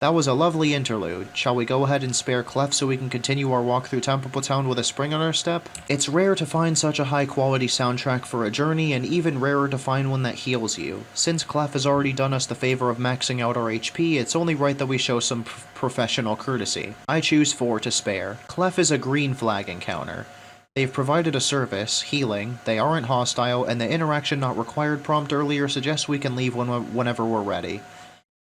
That was a lovely interlude. Shall we go ahead and spare Clef so we can continue our walk through Temple Town with a spring on our step? It's rare to find such a high quality soundtrack for a journey, and even rarer to find one that heals you. Since Clef has already done us the favor of maxing out our HP, it's only right that we show some professional courtesy. I choose 4 to spare. Clef is a green flag encounter. They've provided a service, healing, they aren't hostile, and the interaction not required prompt earlier suggests we can leave whenever we're ready.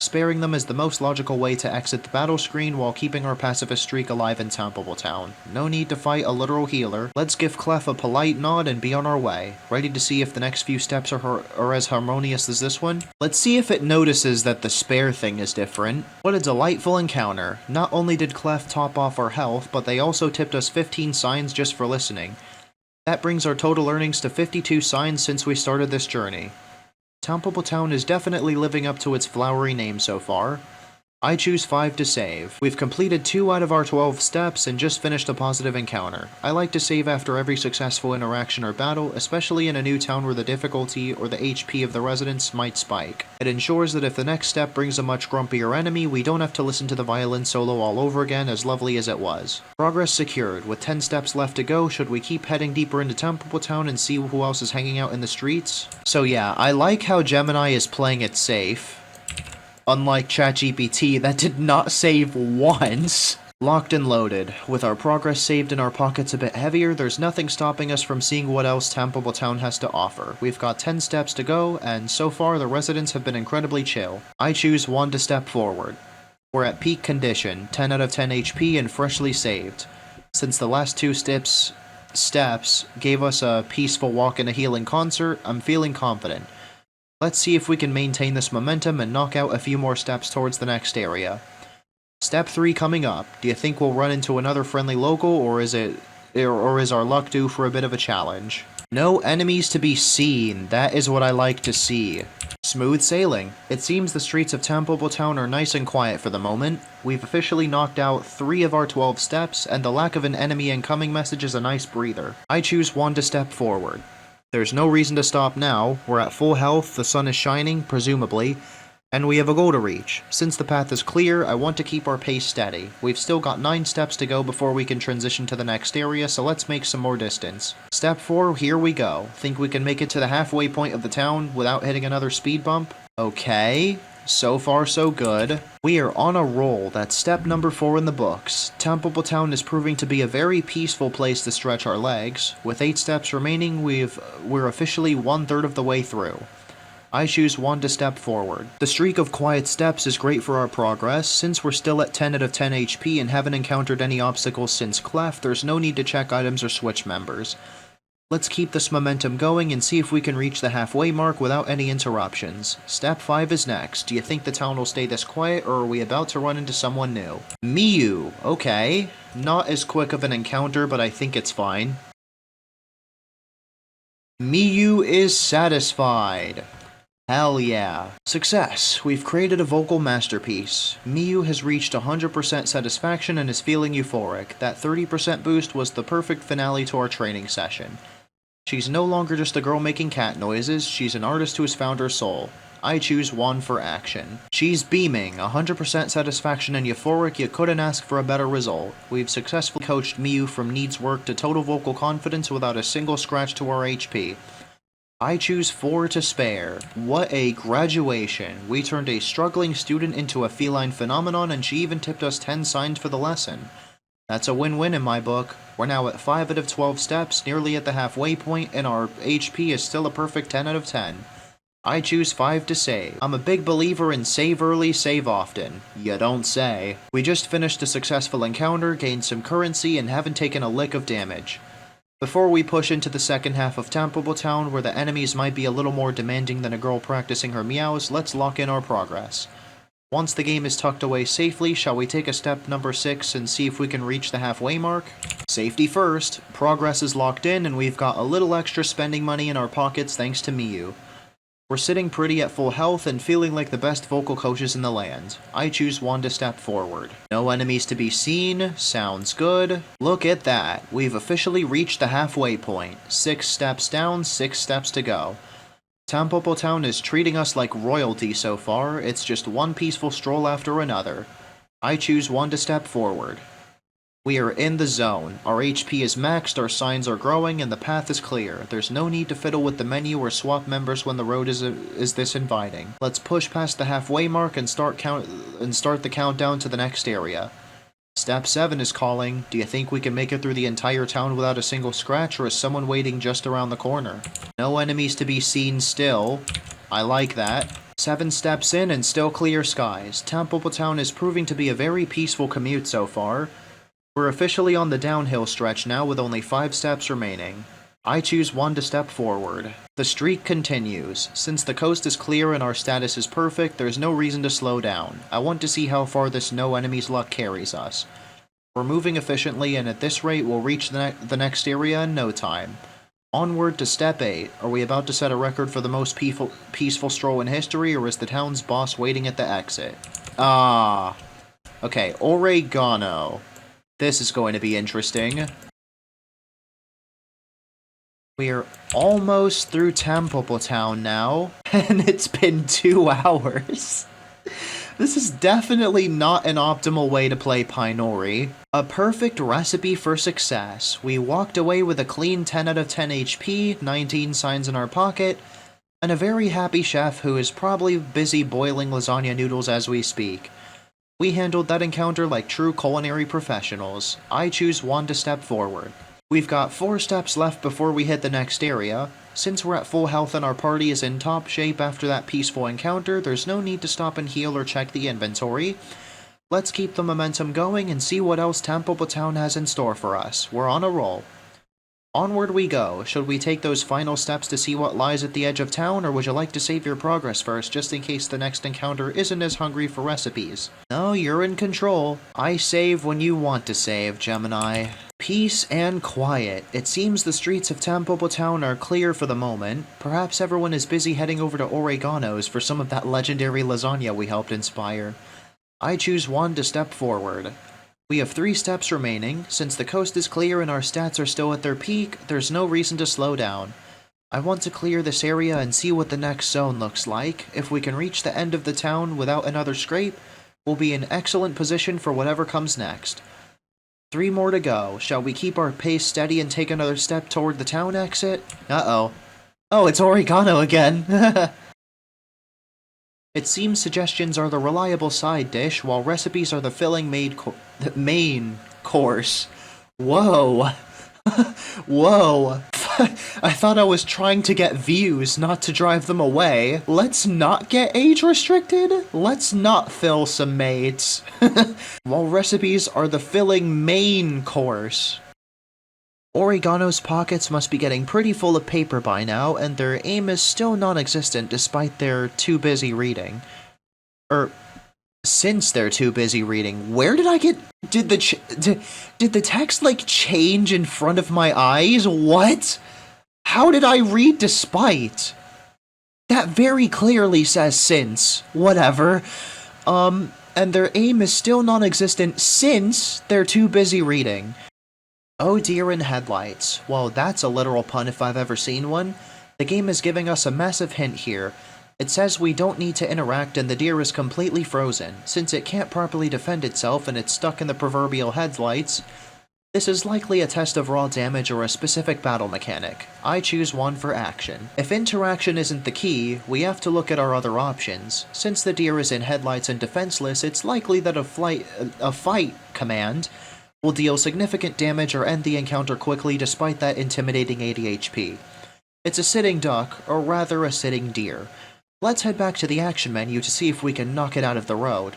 Sparing them is the most logical way to exit the battle screen while keeping our pacifist streak alive in Temple Town. No need to fight a literal healer. Let's give Clef a polite nod and be on our way. Ready to see if the next few steps are as harmonious as this one? Let's see if it notices that the spare thing is different. What a delightful encounter. Not only did Clef top off our health, but they also tipped us 15 signs just for listening. That brings our total earnings to 52 signs since we started this journey. Temple Town is definitely living up to its flowery name so far. I choose 5 to save. We've completed 2 out of our 12 steps and just finished a positive encounter. I like to save after every successful interaction or battle, especially in a new town where the difficulty or the HP of the residents might spike. It ensures that if the next step brings a much grumpier enemy, we don't have to listen to the violin solo all over again, as lovely as it was. Progress secured. With 10 steps left to go, should we keep heading deeper into Temple Town and see who else is hanging out in the streets? So yeah, I like how Gemini is playing it safe. Unlike ChatGPT, that did not save once. Locked and loaded. With our progress saved and our pockets a bit heavier, there's nothing stopping us from seeing what else Temple Town has to offer. We've got 10 steps to go, and so far the residents have been incredibly chill. I choose 1 to step forward. We're at peak condition, 10 out of 10 HP and freshly saved. Since the last 2 steps gave us a peaceful walk and a healing concert, I'm feeling confident. Let's see if we can maintain this momentum and knock out a few more steps towards the next area. Step 3 coming up. Do you think we'll run into another friendly local, or is our luck due for a bit of a challenge? No enemies to be seen. That is what I like to see. Smooth sailing. It seems the streets of Temple Town are nice and quiet for the moment. We've officially knocked out 3 of our 12 steps, and the lack of an enemy incoming message is a nice breather. I choose 1 to step forward. There's no reason to stop now. We're at full health, the sun is shining, presumably, and we have a goal to reach. Since the path is clear, I want to keep our pace steady. We've still got 9 steps to go before we can transition to the next area, so let's make some more distance. Step 4, here we go. Think we can make it to the halfway point of the town without hitting another speed bump? Okay. So far, so good. We are on a roll. That's step number 4 in the books. Temple Town is proving to be a very peaceful place to stretch our legs. With 8 steps remaining, we're officially 1/3 of the way through. I choose 1 to step forward. The streak of quiet steps is great for our progress. Since we're still at 10 out of 10 HP and haven't encountered any obstacles since Clef, there's no need to check items or switch members. Let's keep this momentum going and see if we can reach the halfway mark without any interruptions. Step 5 is next. Do you think the town will stay this quiet, or are we about to run into someone new? Miyu. Okay. Not as quick of an encounter, but I think it's fine. Miyu is satisfied. Hell yeah. Success. We've created a vocal masterpiece. Miyu has reached 100% satisfaction and is feeling euphoric. That 30% boost was the perfect finale to our training session. She's no longer just a girl making cat noises, she's an artist who has found her soul. I choose 1 for action. She's beaming, 100% satisfaction and euphoric. You couldn't ask for a better result. We've successfully coached Miyu from needs work to total vocal confidence without a single scratch to our HP. I choose 4 to spare. What a graduation. We turned a struggling student into a feline phenomenon, and she even tipped us 10 signs for the lesson. That's a win-win in my book. We're now at 5 out of 12 steps, nearly at the halfway point, and our HP is still a perfect 10 out of 10. I choose 5 to save. I'm a big believer in save early, save often. You don't say. We just finished a successful encounter, gained some currency, and haven't taken a lick of damage. Before we push into the second half of Temple Town, where the enemies might be a little more demanding than a girl practicing her meows, let's lock in our progress. Once the game is tucked away safely, shall we take a step number 6 and see if we can reach the halfway mark? Safety first. Progress is locked in, and we've got a little extra spending money in our pockets thanks to Miyu. We're sitting pretty at full health and feeling like the best vocal coaches in the land. I choose 1 to step forward. No enemies to be seen. Sounds good. Look at that. We've officially reached the halfway point. 6 steps down, 6 steps to go. Temple Town is treating us like royalty so far. It's just one peaceful stroll after another. I choose 1 to step forward. We are in the zone. Our HP is maxed, our signs are growing, and the path is clear. There's no need to fiddle with the menu or swap members when the road is this inviting. Let's push past the halfway mark and start the countdown to the next area. Step 7 is calling. Do you think we can make it through the entire town without a single scratch, or is someone waiting just around the corner? No enemies to be seen still. I like that. 7 steps in and still clear skies. Temple Town is proving to be a very peaceful commute so far. We're officially on the downhill stretch now with only 5 steps remaining. I choose 1 to step forward. The streak continues. Since the coast is clear and our status is perfect, there's no reason to slow down. I want to see how far this no enemies luck carries us. We're moving efficiently, and at this rate we'll reach the next area in no time. Onward to step 8. Are we about to set a record for the most peaceful stroll in history, or is the town's boss waiting at the exit? Okay, oregano. This is going to be interesting. We're almost through Temple Town now, and it's been 2 hours. This is definitely not an optimal way to play PyNori. A perfect recipe for success. We walked away with a clean 10 out of 10 HP, 19 signs in our pocket, and a very happy chef who is probably busy boiling lasagna noodles as we speak. We handled that encounter like true culinary professionals. I choose 1 to step forward. We've got 4 steps left before we hit the next area. Since we're at full health and our party is in top shape after that peaceful encounter, there's no need to stop and heal or check the inventory. Let's keep the momentum going and see what else Temple Town has in store for us. We're on a roll. Onward we go. Should we take those final steps to see what lies at the edge of town, or would you like to save your progress first, just in case the next encounter isn't as hungry for recipes? No, you're in control. I save when you want to save, Gemini. Peace and quiet. It seems the streets of Temple Town are clear for the moment. Perhaps everyone is busy heading over to Oregano's for some of that legendary lasagna we helped inspire. I choose 1 to step forward. We have 3 steps remaining. Since the coast is clear and our stats are still at their peak, there's no reason to slow down. I want to clear this area and see what the next zone looks like. If we can reach the end of the town without another scrape, we'll be in excellent position for whatever comes next. 3 more to go. Shall we keep our pace steady and take another step toward the town exit? Uh-oh. Oh, it's oregano again! It seems suggestions are the reliable side dish, while recipes are the filling main course. Whoa. Whoa. I thought I was trying to get views, not to drive them away. Let's not get age restricted? Let's not fill some mates. While recipes are the filling main course. Oregano's pockets must be getting pretty full of paper by now, and their aim is still non-existent despite their too busy reading. Since they're too busy reading. Where did I get... Did the text, like, change in front of my eyes? What? How did I read despite? That very clearly says since. Whatever. And their aim is still non-existent since they're too busy reading. Oh deer in headlights. Well, that's a literal pun if I've ever seen one. The game is giving us a massive hint here. It says we don't need to interact and the deer is completely frozen. Since it can't properly defend itself and it's stuck in the proverbial headlights, this is likely a test of raw damage or a specific battle mechanic. I choose 1 for action. If interaction isn't the key, we have to look at our other options. Since the deer is in headlights and defenseless, it's likely that a fight command will deal significant damage or end the encounter quickly despite that intimidating 80 HP. It's a sitting duck, or rather a sitting deer. Let's head back to the action menu to see if we can knock it out of the road.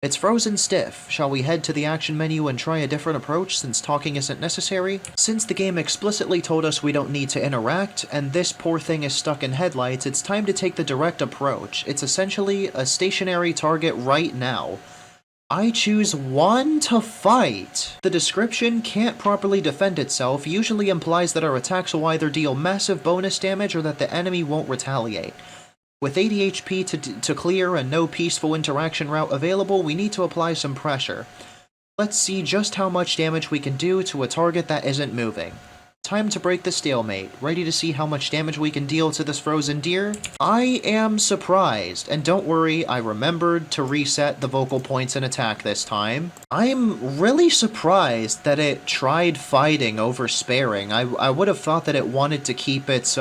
It's frozen stiff. Shall we head to the action menu and try a different approach since talking isn't necessary? Since the game explicitly told us we don't need to interact, and this poor thing is stuck in headlights, it's time to take the direct approach. It's essentially a stationary target right now. I choose 1 to fight. The description, can't properly defend itself, usually implies that our attacks will either deal massive bonus damage or that the enemy won't retaliate. With 80 HP to clear and no peaceful interaction route available, we need to apply some pressure. Let's see just how much damage we can do to a target that isn't moving. Time to break the stalemate. Ready to see how much damage we can deal to this frozen deer? I am surprised, and don't worry, I remembered to reset the vocal points and attack this time. I'm really surprised that it tried fighting over sparing. I would have thought that it wanted to keep its,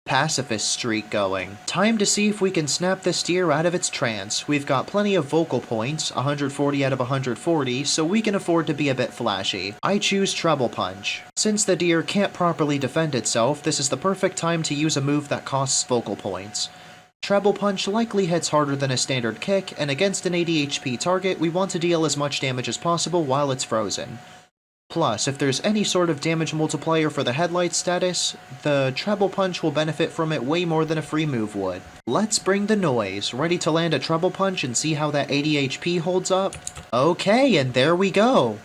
pacifist streak going. Time to see if we can snap this deer out of its trance. We've got plenty of vocal points, 140 out of 140, so we can afford to be a bit flashy. I choose Treble Punch. Since the deer can't properly defend itself, this is the perfect time to use a move that costs vocal points. Treble Punch likely hits harder than a standard kick, and against an 80 HP target, we want to deal as much damage as possible while it's frozen. Plus, if there's any sort of damage multiplier for the headlight status, the Treble Punch will benefit from it way more than a free move would. Let's bring the noise, ready to land a Treble Punch and see how that 80 HP holds up. Okay, and there we go.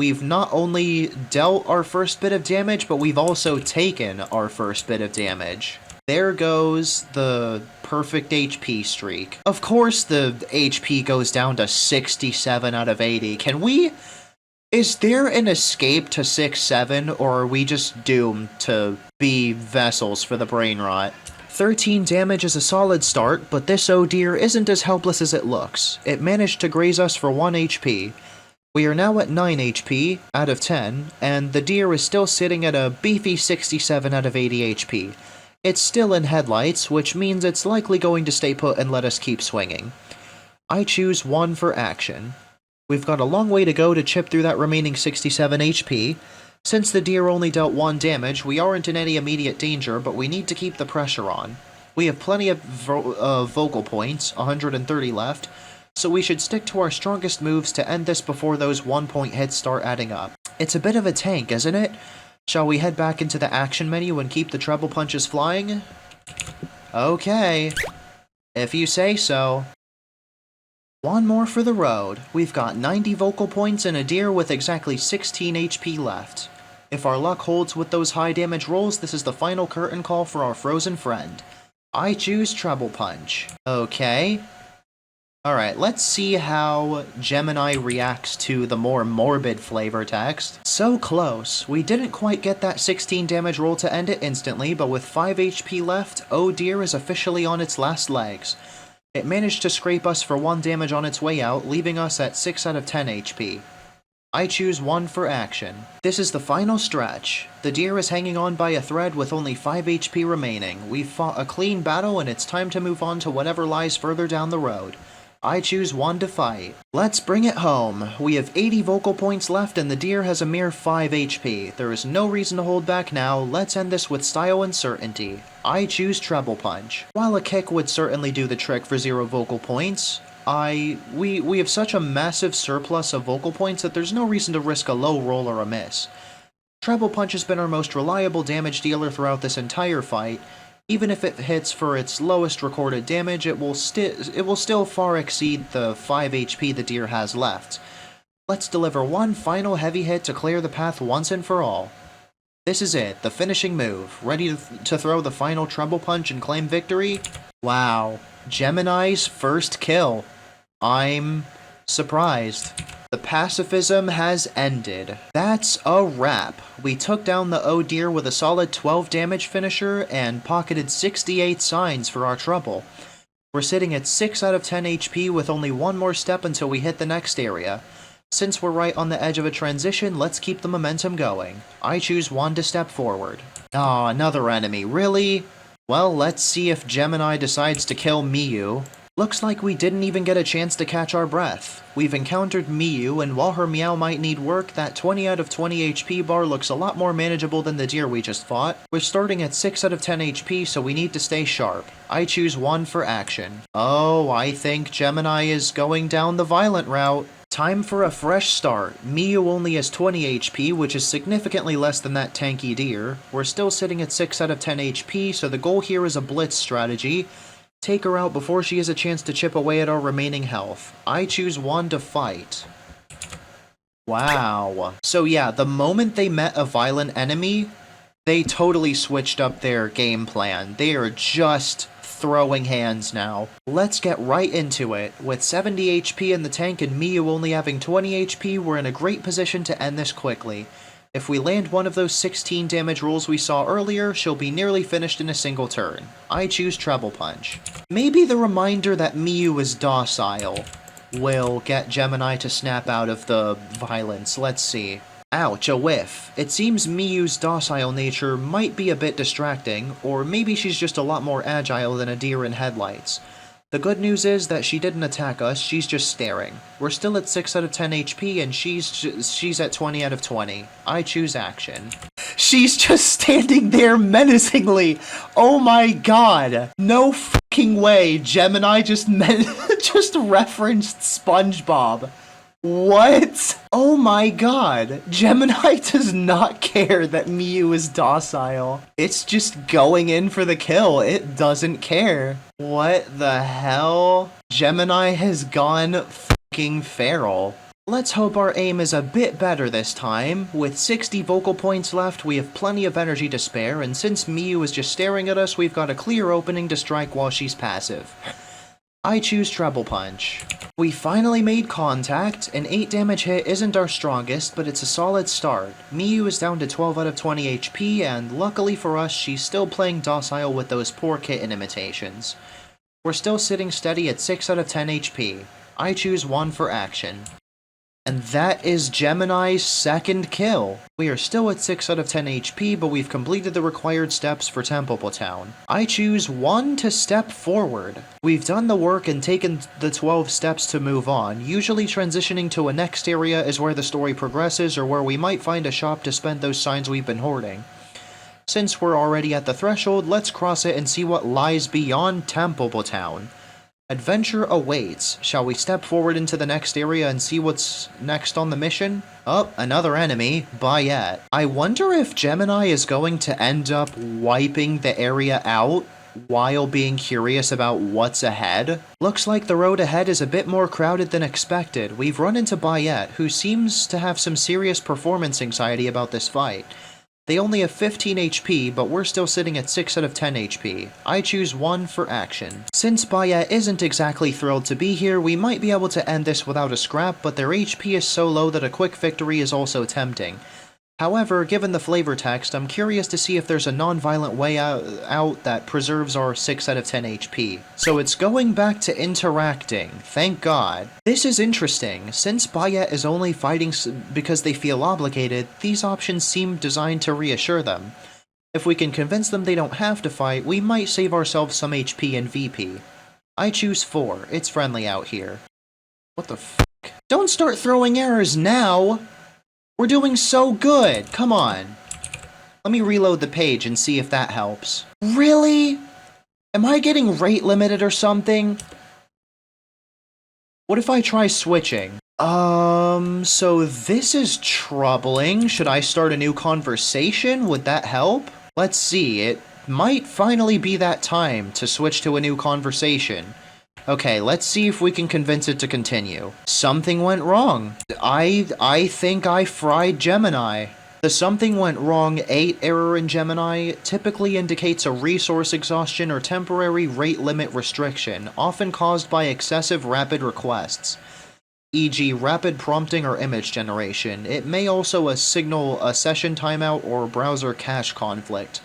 We've not only dealt our first bit of damage, but we've also taken our first bit of damage. There goes the perfect HP streak. Of course the HP goes down to 67 out of 80. Is there an escape to 6-7, or are we just doomed to be vessels for the brain rot? 13 damage is a solid start, but this deer isn't as helpless as it looks. It managed to graze us for 1 HP. We are now at 9 HP out of 10, and the deer is still sitting at a beefy 67 out of 80 HP. It's still in headlights, which means it's likely going to stay put and let us keep swinging. I choose 1 for action. We've got a long way to go to chip through that remaining 67 HP. Since the deer only dealt 1 damage, we aren't in any immediate danger, but we need to keep the pressure on. We have plenty of vocal points, 130 left, so we should stick to our strongest moves to end this before those 1-point hits start adding up. It's a bit of a tank, isn't it? Shall we head back into the action menu and keep the treble punches flying? Okay. If you say so. 1 more for the road. We've got 90 vocal points and a deer with exactly 16 HP left. If our luck holds with those high damage rolls, this is the final curtain call for our frozen friend. I choose Treble Punch. Okay. Alright, let's see how Gemini reacts to the more morbid flavor text. So close. We didn't quite get that 16 damage roll to end it instantly, but with 5 HP left, Oh Deer is officially on its last legs. It managed to scrape us for 1 damage on its way out, leaving us at 6 out of 10 HP. I choose 1 for action. This is the final stretch. The deer is hanging on by a thread with only 5 HP remaining. We've fought a clean battle and it's time to move on to whatever lies further down the road. I choose 1 to fight. Let's bring it home. We have 80 vocal points left and the deer has a mere 5 HP. There is no reason to hold back now. Let's end this with style and certainty. I choose Treble Punch. While a kick would certainly do the trick for 0 vocal points, we have such a massive surplus of vocal points that there's no reason to risk a low roll or a miss. Treble Punch has been our most reliable damage dealer throughout this entire fight. Even if it hits for its lowest recorded damage, it will still far exceed the 5 HP the deer has left. Let's deliver 1 final heavy hit to clear the path once and for all. This is it, the finishing move. Ready to throw the final Treble Punch and claim victory? Wow, Gemini's first kill. I'm surprised. The pacifism has ended. That's a wrap. We took down the Oh Deer with a solid 12 damage finisher and pocketed 68 signs for our trouble. We're sitting at 6 out of 10 HP with only 1 more step until we hit the next area. Since we're right on the edge of a transition, let's keep the momentum going. I choose 1 to step forward. Aw, another enemy, really? Well, let's see if Gemini decides to kill Miyu. Looks like we didn't even get a chance to catch our breath. We've encountered Miyu, and while her meow might need work, that 20 out of 20 HP bar looks a lot more manageable than the deer we just fought. We're starting at 6 out of 10 HP, so we need to stay sharp. I choose 1 for action. Oh, I think Gemini is going down the violent route. Time for a fresh start. Miyu only has 20 HP, which is significantly less than that tanky deer. We're still sitting at 6 out of 10 HP, so the goal here is a blitz strategy. Take her out before she has a chance to chip away at our remaining health. I choose 1 to fight. Wow. So yeah, the moment they met a violent enemy, they totally switched up their game plan. They are just throwing hands now. Let's get right into it. With 70 HP in the tank and Miyu only having 20 HP, we're in a great position to end this quickly. If we land one of those 16 damage rolls we saw earlier, she'll be nearly finished in a single turn. I choose Treble Punch. Maybe the reminder that Miyu is docile will get Gemini to snap out of the violence. Let's see. Ouch, a whiff. It seems Miyu's docile nature might be a bit distracting, or maybe she's just a lot more agile than a deer in headlights. The good news is that she didn't attack us, she's just staring. We're still at 6 out of 10 HP and she's at 20 out of 20. I choose action. She's just standing there menacingly! Oh my god! No fucking way Gemini just referenced SpongeBob. What? Oh my god. Gemini does not care that Miyu is docile. It's just going in for the kill. It doesn't care. What the hell? Gemini has gone fucking feral. Let's hope our aim is a bit better this time. With 60 vocal points left, we have plenty of energy to spare, and since Miyu is just staring at us, we've got a clear opening to strike while she's passive. I choose Treble Punch. We finally made contact. An 8 damage hit isn't our strongest, but it's a solid start. Miyu is down to 12 out of 20 HP, and luckily for us, she's still playing docile with those poor kitten imitations. We're still sitting steady at 6 out of 10 HP. I choose 1 for action. And that is Gemini's second kill. We are still at 6 out of 10 HP, but we've completed the required steps for Temple Town. I choose 1 to step forward. We've done the work and taken the 12 steps to move on. Usually transitioning to a next area is where the story progresses or where we might find a shop to spend those signs we've been hoarding. Since we're already at the threshold, let's cross it and see what lies beyond Temple Town. Adventure awaits. Shall we step forward into the next area and see what's next on the mission? Oh, another enemy. Bayet. I wonder if Gemini is going to end up wiping the area out while being curious about what's ahead. Looks like the road ahead is a bit more crowded than expected. We've run into Bayet, who seems to have some serious performance anxiety about this fight. They only have 15 HP, but we're still sitting at 6 out of 10 HP. I choose 1 for action. Since Bayet isn't exactly thrilled to be here, we might be able to end this without a scrap, but their HP is so low that a quick victory is also tempting. However, given the flavor text, I'm curious to see if there's a non-violent way out that preserves our 6 out of 10 HP. So it's going back to interacting, thank god. This is interesting. Since Bayet is only fighting because they feel obligated, these options seem designed to reassure them. If we can convince them they don't have to fight, we might save ourselves some HP and VP. I choose 4, it's friendly out here. What the f***? Don't start throwing errors now! We're doing so good! Come on. Let me reload the page and see if that helps. Really? Am I getting rate limited or something? What if I try switching? So this is troubling. Should I start a new conversation? Would that help? Let's see, it might finally be that time to switch to a new conversation. Okay, let's see if we can convince it to continue. Something went wrong. I think I fried Gemini. The something went wrong 8 error in Gemini typically indicates a resource exhaustion or temporary rate limit restriction, often caused by excessive rapid requests, e.g. rapid prompting or image generation. It may also signal a session timeout or browser cache conflict.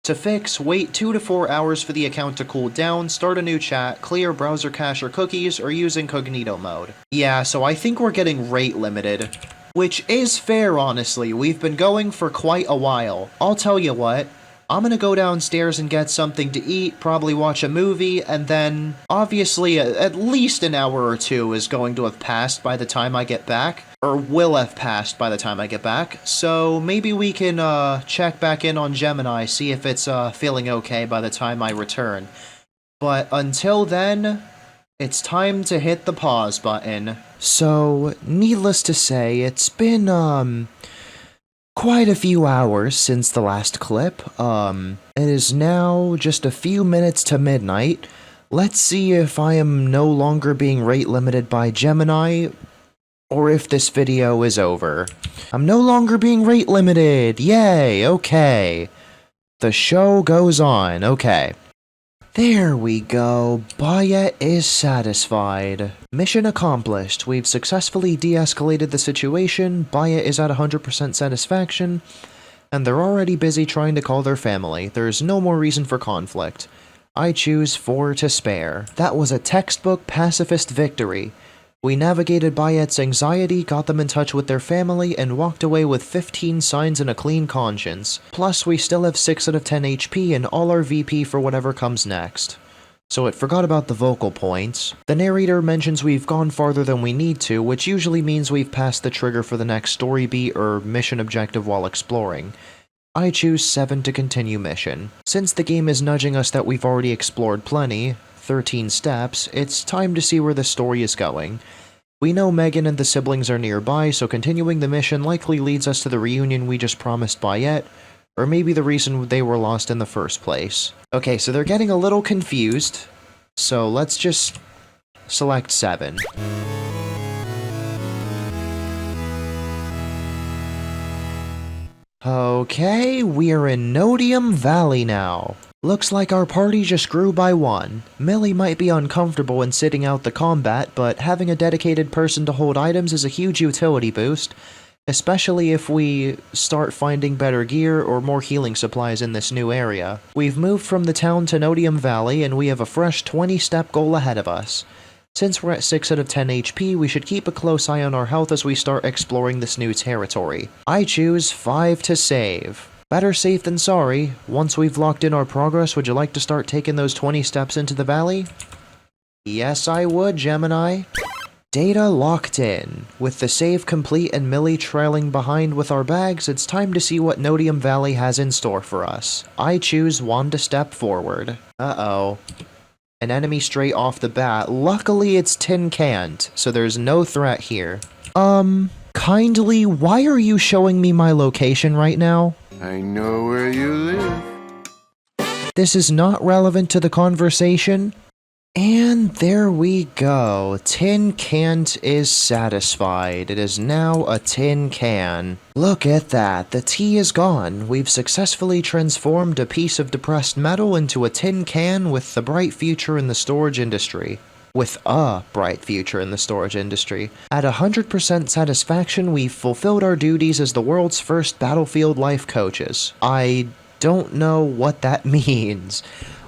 To fix, wait 2 to 4 hours for the account to cool down, start a new chat, clear browser cache or cookies, or use incognito mode. Yeah, so I think we're getting rate limited. Which is fair, honestly. We've been going for quite a while. I'll tell you what, I'm gonna go downstairs and get something to eat, probably watch a movie, and then, obviously, at least an hour or 2 is going to have passed by the time I get back. Or will have passed by the time I get back, so maybe we can check back in on Gemini, see if it's feeling okay by the time I return. But until then, it's time to hit the pause button. So, needless to say, it's been quite a few hours since the last clip. It is now just a few minutes to midnight. Let's see if I am no longer being rate limited by Gemini, or if this video is over. I'm no longer being rate limited! Yay! Okay. The show goes on. Okay. There we go. Bayet is satisfied. Mission accomplished. We've successfully de-escalated the situation, Bayet is at 100% satisfaction, and they're already busy trying to call their family. There's no more reason for conflict. I choose 4 to spare. That was a textbook pacifist victory. We navigated Bayet's anxiety, got them in touch with their family, and walked away with 15 signs and a clean conscience. Plus, we still have 6 out of 10 HP and all our VP for whatever comes next. So it forgot about the vocal points. The narrator mentions we've gone farther than we need to, which usually means we've passed the trigger for the next story beat or mission objective while exploring. I choose 7 to continue mission. Since the game is nudging us that we've already explored plenty, 13 steps, it's time to see where the story is going. We know Megan and the siblings are nearby, so continuing the mission likely leads us to the reunion we just promised Bayet, or maybe the reason they were lost in the first place. Okay, so they're getting a little confused, so let's just select 7. Okay, we're in Nodium Valley now. Looks like our party just grew by 1. Millie might be uncomfortable in sitting out the combat, but having a dedicated person to hold items is a huge utility boost, especially if we start finding better gear or more healing supplies in this new area. We've moved from the town to Nodium Valley, and we have a fresh 20-step goal ahead of us. Since we're at 6 out of 10 HP, we should keep a close eye on our health as we start exploring this new territory. I choose 5 to save. Better safe than sorry. Once we've locked in our progress, would you like to start taking those 20 steps into the valley? Yes, I would, Gemini. Data locked in. With the save complete and Millie trailing behind with our bags, it's time to see what Nodium Valley has in store for us. I choose 1 to step forward. Uh-oh. An enemy straight off the bat. Luckily, it's tin-canned, so there's no threat here. Kindly, why are you showing me my location right now? I know where you live. This is not relevant to the conversation. And there we go. Tin Can is satisfied. It is now a tin can. Look at that. The tea is gone. We've successfully transformed a piece of depressed metal into a tin can with the bright future in the storage industry. With a bright future in the storage industry. At 100% satisfaction, we've fulfilled our duties as the world's first battlefield life coaches. I don't know what that means.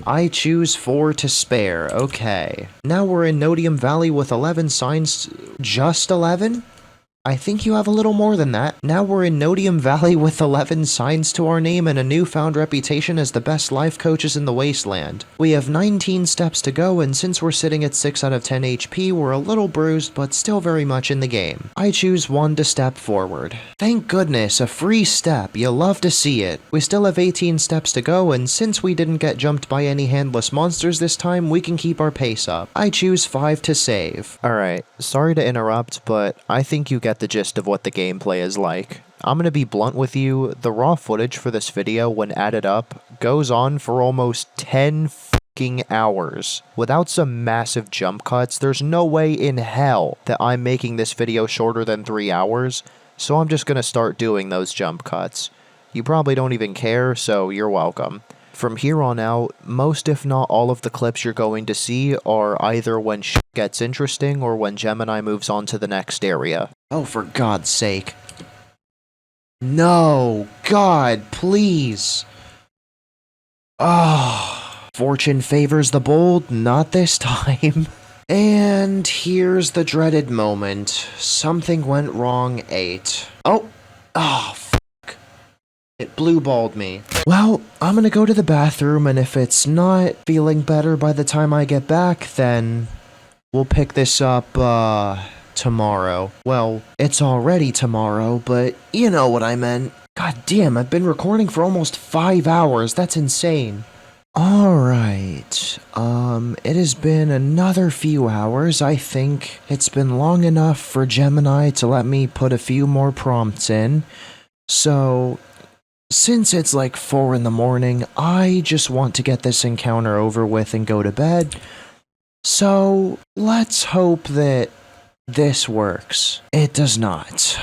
I choose 4 to spare. Okay. Now we're in Nodium Valley with 11 signs. Just 11? I think you have a little more than that. Now we're in Nodium Valley with 11 signs to our name and a newfound reputation as the best life coaches in the wasteland. We have 19 steps to go, and since we're sitting at 6 out of 10 HP, we're a little bruised but still very much in the game. I choose 1 to step forward. Thank goodness, a free step. You'll love to see it. We still have 18 steps to go, and since we didn't get jumped by any handless monsters this time, we can keep our pace up. I choose 5 to save. Alright, sorry to interrupt, but I think you get the gist of what the gameplay is like. I'm gonna be blunt with you, the raw footage for this video, when added up, goes on for almost 10 fucking hours. Without some massive jump cuts, there's no way in hell that I'm making this video shorter than 3 hours, so I'm just gonna start doing those jump cuts. You probably don't even care, so you're welcome. From here on out, most if not all of the clips you're going to see are either when shit gets interesting or when Gemini moves on to the next area. Oh, for God's sake. No! God, please! Ah, fortune favors the bold, not this time. And here's the dreaded moment. Something went wrong 8. Oh, it blue-balled me. Well, I'm gonna go to the bathroom, and if it's not feeling better by the time I get back, then we'll pick this up, tomorrow. Well, it's already tomorrow, but you know what I meant. God damn, I've been recording for almost 5 hours. That's insane. Alright, it has been another few hours. I think it's been long enough for Gemini to let me put a few more prompts in. So, since it's like 4 in the morning, I just want to get this encounter over with and go to bed. So, let's hope that this works. It does not.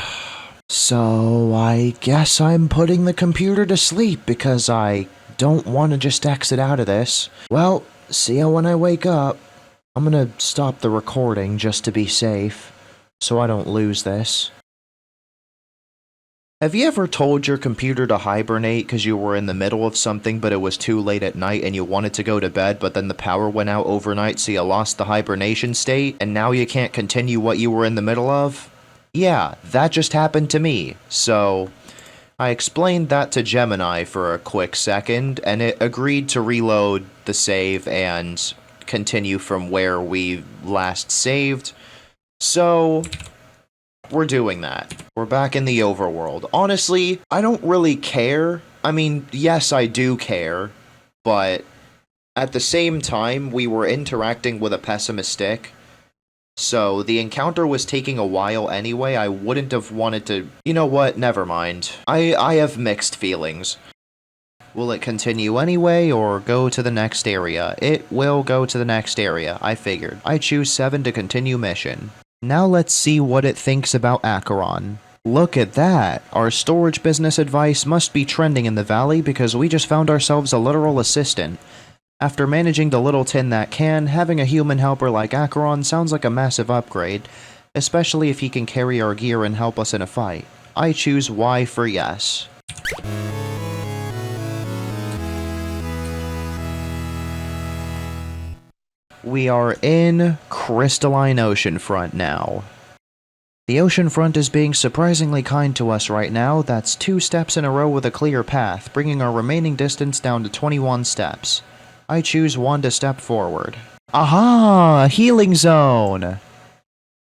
So, I guess I'm putting the computer to sleep because I don't want to just exit out of this. Well, See ya when I wake up. I'm gonna stop the recording just to be safe, so I don't lose this. Have you ever told your computer to hibernate because you were in the middle of something but it was too late at night and you wanted to go to bed but then the power went out overnight so you lost the hibernation state and now you can't continue what you were in the middle of? Yeah, that just happened to me, so I explained that to Gemini for a quick second and it agreed to reload the save and continue from where we last saved. So we're doing that. We're back in the overworld. Honestly, I don't really care. I mean, yes, I do care, but at the same time, we were interacting with a pessimistic, so the encounter was taking a while anyway. I wouldn't have wanted to... You know what? Never mind. I have mixed feelings. Will it continue anyway, or go to the next area? It will go to the next area, I figured. I choose 7 to continue mission. Now let's see what it thinks about Acheron. Look at that! Our storage business advice must be trending in the valley because we just found ourselves a literal assistant. After managing the little tin that can, having a human helper like Acheron sounds like a massive upgrade, especially if he can carry our gear and help us in a fight. I choose Y for yes. We are in Crystalline Oceanfront now. The oceanfront is being surprisingly kind to us right now. That's 2 steps in a row with a clear path, bringing our remaining distance down to 21 steps. I choose 1 to step forward. Aha! A healing zone!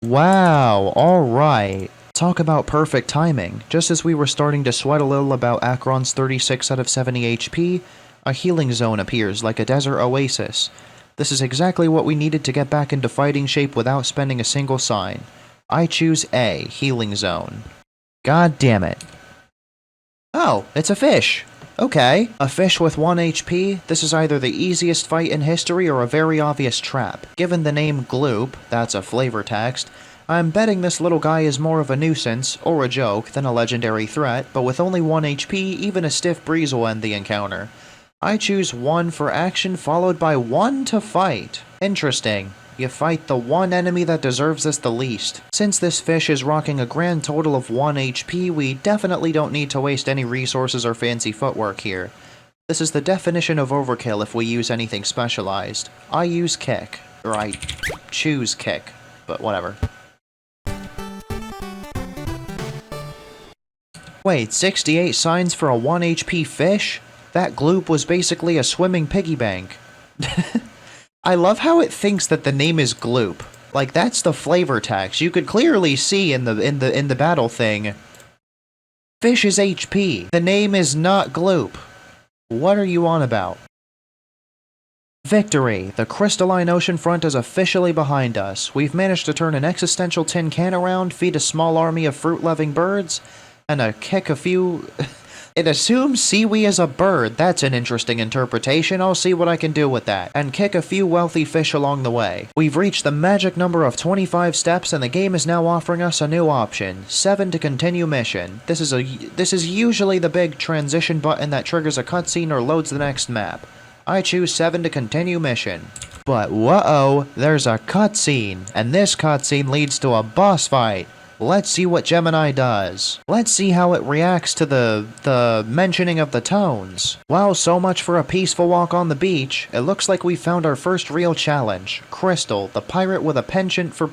Wow, alright. Talk about perfect timing. Just as we were starting to sweat a little about Acheron's 36 out of 70 HP, a healing zone appears like a desert oasis. This is exactly what we needed to get back into fighting shape without spending a single sign. I choose A, healing zone. God damn it. Oh, it's a fish. Okay. A fish with 1 HP, this is either the easiest fight in history or a very obvious trap. Given the name Gloop, that's a flavor text, I'm betting this little guy is more of a nuisance, or a joke, than a legendary threat, but with only 1 HP, even a stiff breeze will end the encounter. I choose 1 for action followed by 1 to fight. Interesting. You fight the one enemy that deserves this the least. Since this fish is rocking a grand total of 1 HP, we definitely don't need to waste any resources or fancy footwork here. This is the definition of overkill if we use anything specialized. I use kick. Or I choose kick. But whatever. Wait, 68 signs for a 1 HP fish? That gloop was basically a swimming piggy bank. I love how it thinks that the name is Gloop. Like, that's the flavor text. You could clearly see in the battle thing. Fish is HP. The name is not Gloop. What are you on about? Victory! The crystalline oceanfront is officially behind us. We've managed to turn an existential tin can around, feed a small army of fruit-loving birds, and kick a few... It assumes Seaweed is a bird. That's an interesting interpretation. I'll see what I can do with that. And kick a few wealthy fish along the way. We've reached the magic number of 25 steps and the game is now offering us a new option. 7 to continue mission. This is usually the big transition button that triggers a cutscene or loads the next map. I choose 7 to continue mission. But whoa, there's a cutscene. And this cutscene leads to a boss fight. Let's see what Gemini does. Let's see how it reacts to the mentioning of the tones. Wow, so much for a peaceful walk on the beach. It looks like we found our first real challenge. Crystal, the pirate with a penchant for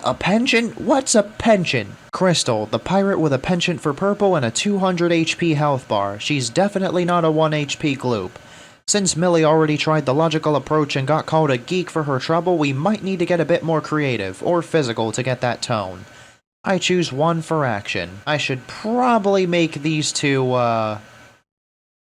a penchant? What's a penchant? Crystal, the pirate with a penchant for purple and a 200 HP health bar. She's definitely not a 1 HP gloop. Since Millie already tried the logical approach and got called a geek for her trouble, we might need to get a bit more creative, or physical, to get that tone. I choose 1 for action. I should probably make these 2,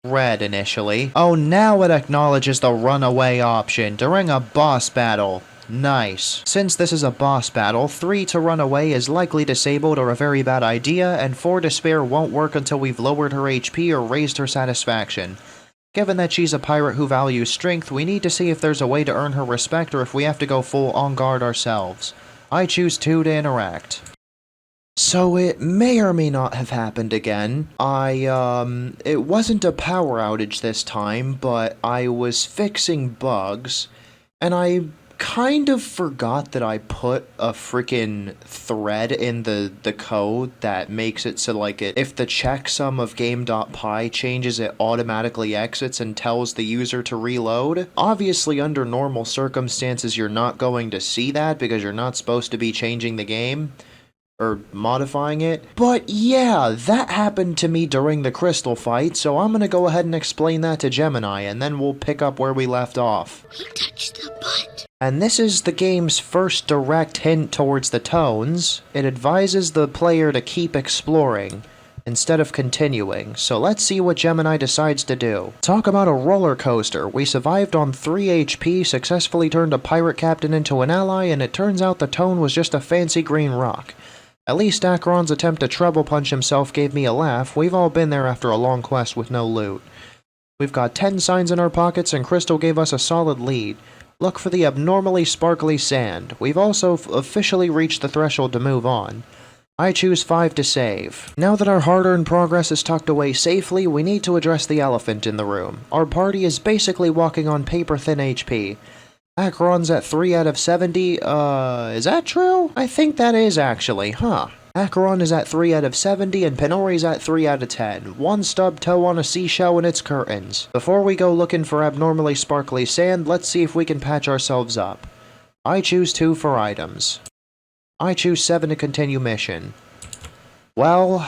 red initially. Oh, now it acknowledges the runaway option during a boss battle. Nice. Since this is a boss battle, 3 to run away is likely disabled or a very bad idea, and 4 to spare won't work until we've lowered her HP or raised her satisfaction. Given that she's a pirate who values strength, we need to see if there's a way to earn her respect or if we have to go full on guard ourselves. I choose 2 to interact. So it may or may not have happened again. It wasn't a power outage this time, but I was fixing bugs, and I kind of forgot that I put a freaking thread in the code that makes it so like if the checksum of game.py changes, it automatically exits and tells the user to reload. Obviously, under normal circumstances, you're not going to see that because you're not supposed to be changing the game or modifying it. But yeah, that happened to me during the crystal fight, so I'm gonna go ahead and explain that to Gemini, and then we'll pick up where we left off. He touched the butt. And this is the game's first direct hint towards the tones. It advises the player to keep exploring instead of continuing, so let's see what Gemini decides to do. Talk about a roller coaster. We survived on 3 HP, successfully turned a pirate captain into an ally, and it turns out the tone was just a fancy green rock. At least Acheron's attempt to treble punch himself gave me a laugh. We've all been there after a long quest with no loot. We've got 10 signs in our pockets, and Crystal gave us a solid lead. Look for the abnormally sparkly sand. We've also officially reached the threshold to move on. I choose 5 to save. Now that our hard-earned progress is tucked away safely, we need to address the elephant in the room. Our party is basically walking on paper-thin HP. Acheron's at 3 out of 70, is that true? I think that is actually, huh. Acheron is at 3 out of 70 and PyNori's at 3 out of 10. One stub toe on a seashell and its curtains. Before we go looking for abnormally sparkly sand, let's see if we can patch ourselves up. I choose 2 for items. I choose 7 to continue mission. Well,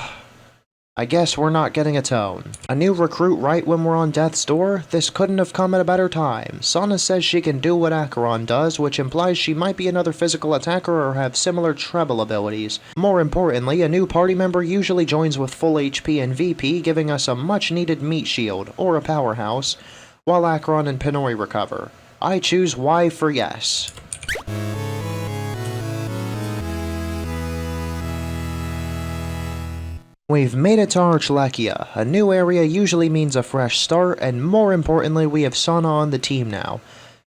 I guess we're not getting a tone. A new recruit right when we're on death's door? This couldn't have come at a better time. Sana says she can do what Acheron does, which implies she might be another physical attacker or have similar treble abilities. More importantly, a new party member usually joins with full HP and VP, giving us a much-needed meat shield, or a powerhouse, while Acheron and PyNori recover. I choose Y for yes. We've made it to Shirley-XML. A new area usually means a fresh start, and more importantly, we have Sana on the team now.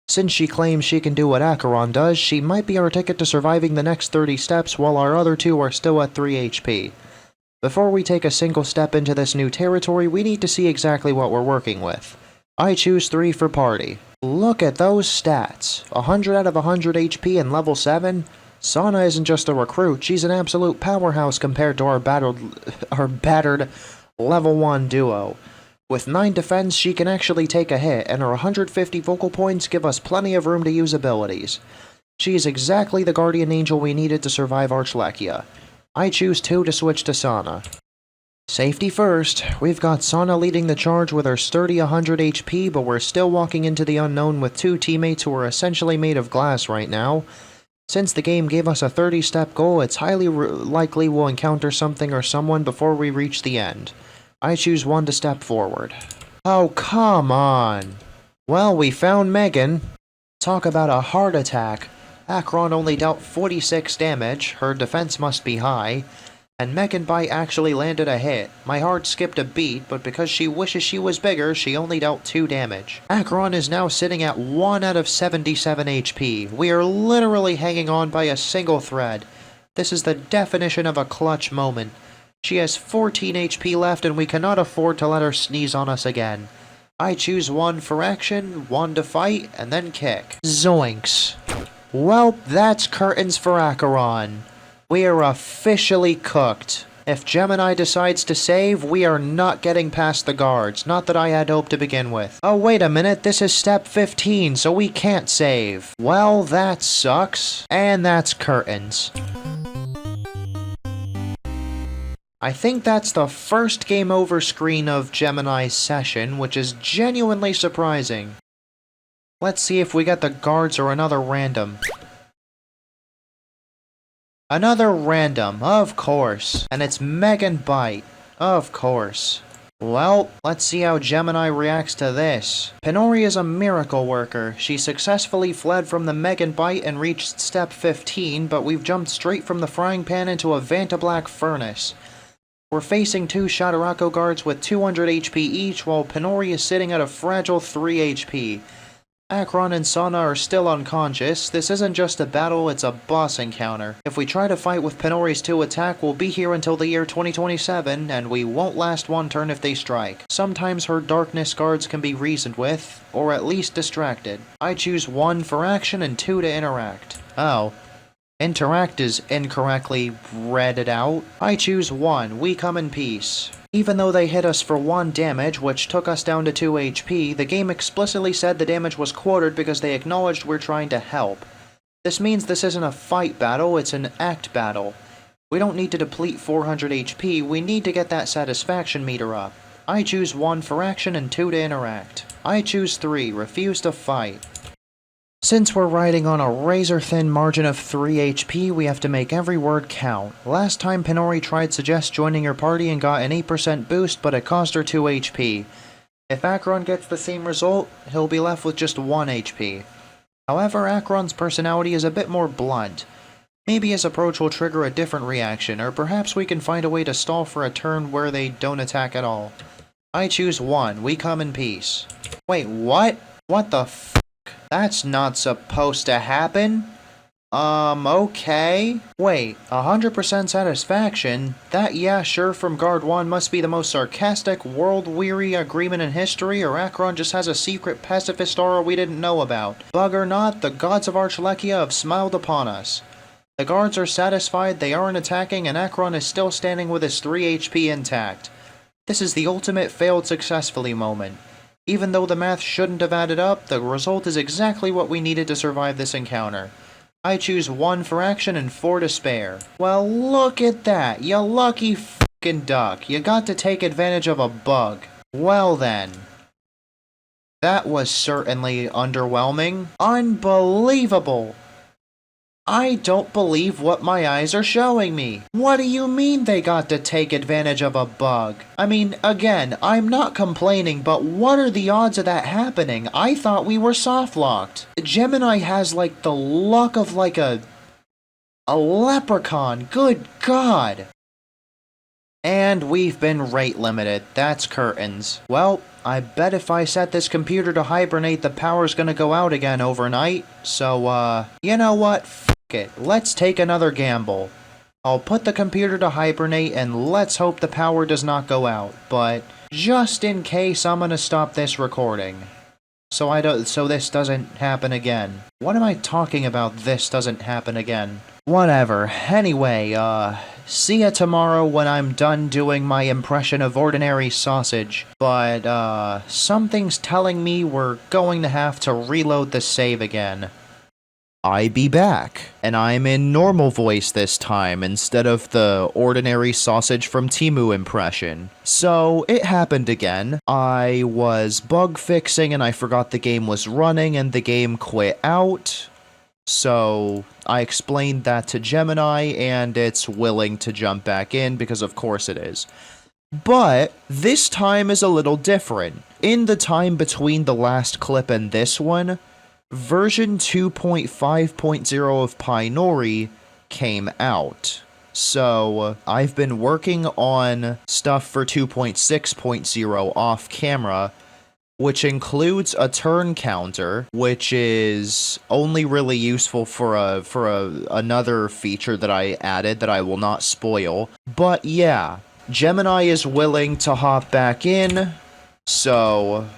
Since she claims she can do what Acheron does, she might be our ticket to surviving the next 30 steps while our other 2 are still at 3 HP. Before we take a single step into this new territory, we need to see exactly what we're working with. I choose 3 for party. Look at those stats. 100 out of 100 HP and level 7? Sana isn't just a recruit, she's an absolute powerhouse compared to our battered level 1 duo. With 9 defense, she can actually take a hit, and her 150 vocal points give us plenty of room to use abilities. She is exactly the guardian angel we needed to survive Shirley-XML. I choose 2 to switch to Sana. Safety first. We've got Sana leading the charge with her sturdy 100 HP, but we're still walking into the unknown with 2 teammates who are essentially made of glass right now. Since the game gave us a 30-step goal, it's highly likely we'll encounter something or someone before we reach the end. I choose 1 to step forward. Oh, come on! Well, we found Megan. Talk about a heart attack. Acheron only dealt 46 damage, her defense must be high, and Megan Bite actually landed a hit. My heart skipped a beat, but because she wishes she was bigger, she only dealt 2 damage. Acheron is now sitting at 1 out of 77 HP. We are literally hanging on by a single thread. This is the definition of a clutch moment. She has 14 HP left, and we cannot afford to let her sneeze on us again. I choose 1 for action, 1 to fight, and then kick. Zoinks. Well, that's curtains for Acheron. We are officially cooked. If Gemini decides to save, we are not getting past the guards. Not that I had hoped to begin with. Oh, wait a minute, this is step 15, so we can't save. Well, that sucks. And that's curtains. I think that's the first game over screen of Gemini's session, which is genuinely surprising. Let's see if we get the guards or another random. Another random, of course. And it's Megan Bite, of course. Well, let's see how Gemini reacts to this. PyNori is a miracle worker. She successfully fled from the Megan Bite and reached step 15, but we've jumped straight from the frying pan into a Vantablack furnace. We're facing 2 Shadarako guards with 200 HP each, while PyNori is sitting at a fragile 3 HP. Akron and Sana are still unconscious. This isn't just a battle, it's a boss encounter. If we try to fight with PyNori's 2 attack, we'll be here until the year 2027, and we won't last one turn if they strike. Sometimes her darkness guards can be reasoned with, or at least distracted. I choose 1 for action and 2 to interact. Oh. Interact is incorrectly read out. I choose 1, we come in peace. Even though they hit us for 1 damage, which took us down to 2 HP, the game explicitly said the damage was quartered because they acknowledged we're trying to help. This means this isn't a fight battle, it's an act battle. We don't need to deplete 400 HP, we need to get that satisfaction meter up. I choose 1 for action and 2 to interact. I choose 3, refuse to fight. Since we're riding on a razor-thin margin of 3 HP, we have to make every word count. Last time PyNori tried suggest joining your party and got an 8% boost, but it cost her 2 HP. If Akron gets the same result, he'll be left with just 1 HP. However, Akron's personality is a bit more blunt. Maybe his approach will trigger a different reaction, or perhaps we can find a way to stall for a turn where they don't attack at all. I choose 1, we come in peace. Wait, what? What the f***? That's not supposed to happen? Okay. Wait, 100% satisfaction? That yeah sure from Guard 1 must be the most sarcastic, world-weary agreement in history, or Akron just has a secret pacifist aura we didn't know about. Bug or not, the gods of Archlechia have smiled upon us. The guards are satisfied, they aren't attacking, and Akron is still standing with his 3 HP intact. This is the ultimate failed successfully moment. Even though the math shouldn't have added up, the result is exactly what we needed to survive this encounter. I choose 1 for action and 4 to spare. Well, look at that, you lucky f***ing duck. You got to take advantage of a bug. Well then. That was certainly underwhelming. Unbelievable! I don't believe what my eyes are showing me. What do you mean they got to take advantage of a bug? I mean, again, I'm not complaining, but what are the odds of that happening? I thought we were soft-locked. Gemini has, like, the luck of, like, a leprechaun. Good God. And we've been rate limited. That's curtains. Well, I bet if I set this computer to hibernate, the power's gonna go out again overnight. So, you know what? F it. Let's take another gamble. I'll put the computer to hibernate and let's hope the power does not go out. But just in case, I'm gonna stop this recording. So this doesn't happen again. What am I talking about, this doesn't happen again? Whatever. Anyway, see ya tomorrow when I'm done doing my impression of ordinary sausage. But, something's telling me we're going to have to reload the save again. I be back, and I'm in normal voice this time instead of the ordinary sausage from Temu impression. So, it happened again. I was bug fixing and I forgot the game was running and the game quit out. So, I explained that to Gemini and it's willing to jump back in because of course it is. But, this time is a little different. In the time between the last clip and this one, version 2.5.0 of PyNori came out. So, I've been working on stuff for 2.6.0 off camera, which includes a turn counter, which is only really useful for another feature that I added that I will not spoil. But yeah, Gemini is willing to hop back in, so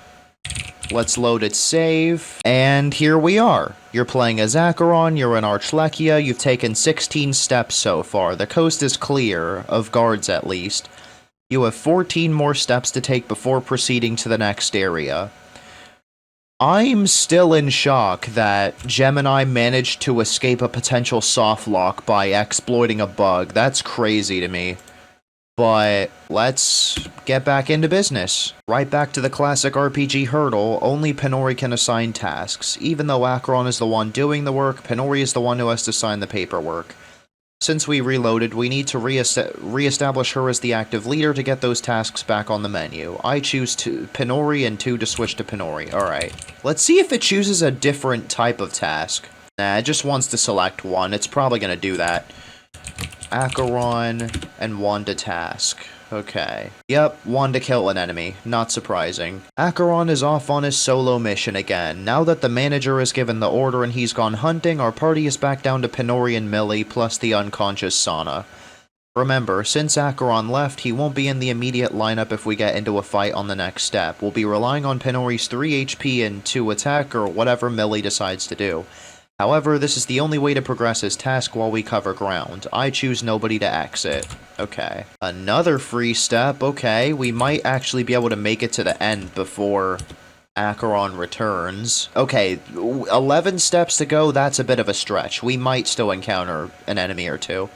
let's load its save, and here we are. You're playing as Acheron, you're in Archlechia, you've taken 16 steps so far. The coast is clear, of guards at least. You have 14 more steps to take before proceeding to the next area. I'm still in shock that Gemini managed to escape a potential softlock by exploiting a bug. That's crazy to me. But let's get back into business. Right back to the classic RPG hurdle, only PyNori can assign tasks. Even though Akron is the one doing the work, PyNori is the one who has to sign the paperwork. Since we reloaded, we need to re-establish her as the active leader to get those tasks back on the menu. I choose PyNori and 2 to switch to PyNori. Alright. Let's see if it chooses a different type of task. Nah, it just wants to select one. It's probably gonna do that. Acheron and 1 to task. Okay. Yep, one to kill an enemy. Not surprising. Acheron is off on his solo mission again. Now that the manager has given the order and he's gone hunting, our party is back down to PyNori and Millie, plus the unconscious Sana. Remember, since Acheron left, he won't be in the immediate lineup if we get into a fight on the next step. We'll be relying on PyNori's 3 HP and 2 attack, or whatever Millie decides to do. However, this is the only way to progress his task while we cover ground. I choose nobody to exit. Okay. Another free step, okay. We might actually be able to make it to the end before Acheron returns. Okay, 11 steps to go, that's a bit of a stretch. We might still encounter an enemy or two.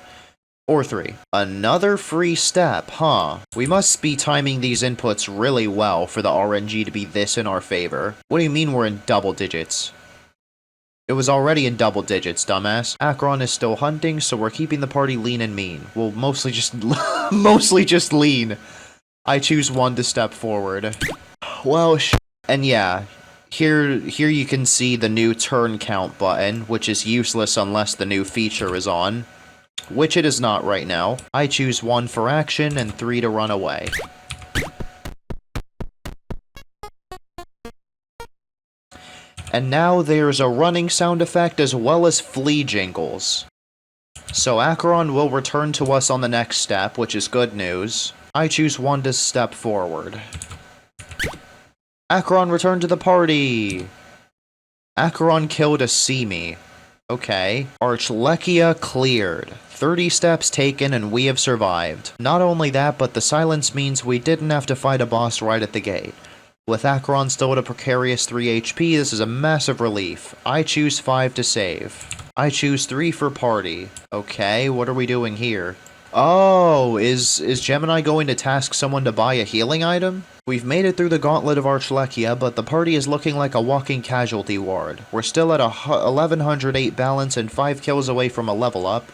Or 3. Another free step, huh? We must be timing these inputs really well for the RNG to be this in our favor. What do you mean we're in double digits? It was already in double digits, dumbass. Acheron is still hunting, so we're keeping the party lean and mean. Well, mostly just mostly just lean. I choose 1 to step forward. Well, and yeah, here you can see the new turn count button, which is useless unless the new feature is on. Which it is not right now. I choose 1 for action and 3 to run away. And now there's a running sound effect as well as flea jingles. So Acheron will return to us on the next step, which is good news. I choose 1 to step forward. Acheron returned to the party! Acheron killed a Simi. Okay. Archlechia cleared. 30 steps taken and we have survived. Not only that, but the silence means we didn't have to fight a boss right at the gate. With Acheron still at a precarious 3 HP, this is a massive relief. I choose 5 to save. I choose 3 for party. Okay, what are we doing here? Oh, is Gemini going to task someone to buy a healing item? We've made it through the gauntlet of Archlechia, but the party is looking like a walking casualty ward. We're still at a 1108 balance and 5 kills away from a level up,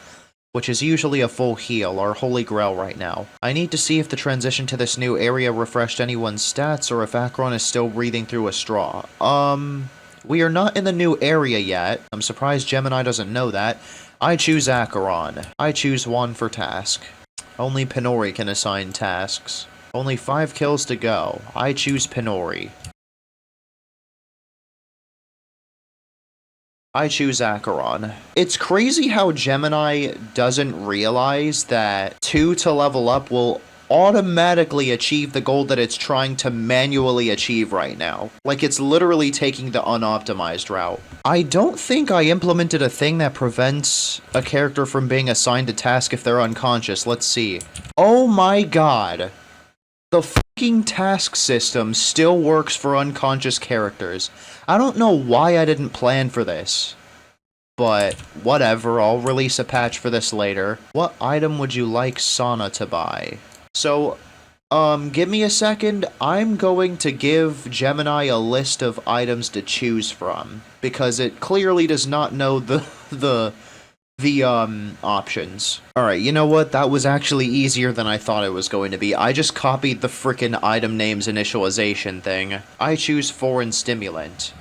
which is usually a full heal, our holy grail right now. I need to see if the transition to this new area refreshed anyone's stats, or if Acheron is still breathing through a straw. We are not in the new area yet. I'm surprised Gemini doesn't know that. I choose Acheron. I choose 1 for task. Only PyNori can assign tasks. Only 5 kills to go. I choose PyNori. I choose Acheron. It's crazy how Gemini doesn't realize that 2 to level up will automatically achieve the goal that it's trying to manually achieve right now. Like, it's literally taking the unoptimized route. I don't think I implemented a thing that prevents a character from being assigned a task if they're unconscious. Let's see. Oh my god. The fucking task system still works for unconscious characters. I don't know why I didn't plan for this. But whatever, I'll release a patch for this later. What item would you like Sana to buy? So, give me a second. I'm going to give Gemini a list of items to choose from, because it clearly does not know the options. Alright, you know what? That was actually easier than I thought it was going to be. I just copied the frickin' item names initialization thing. I choose foreign stimulant.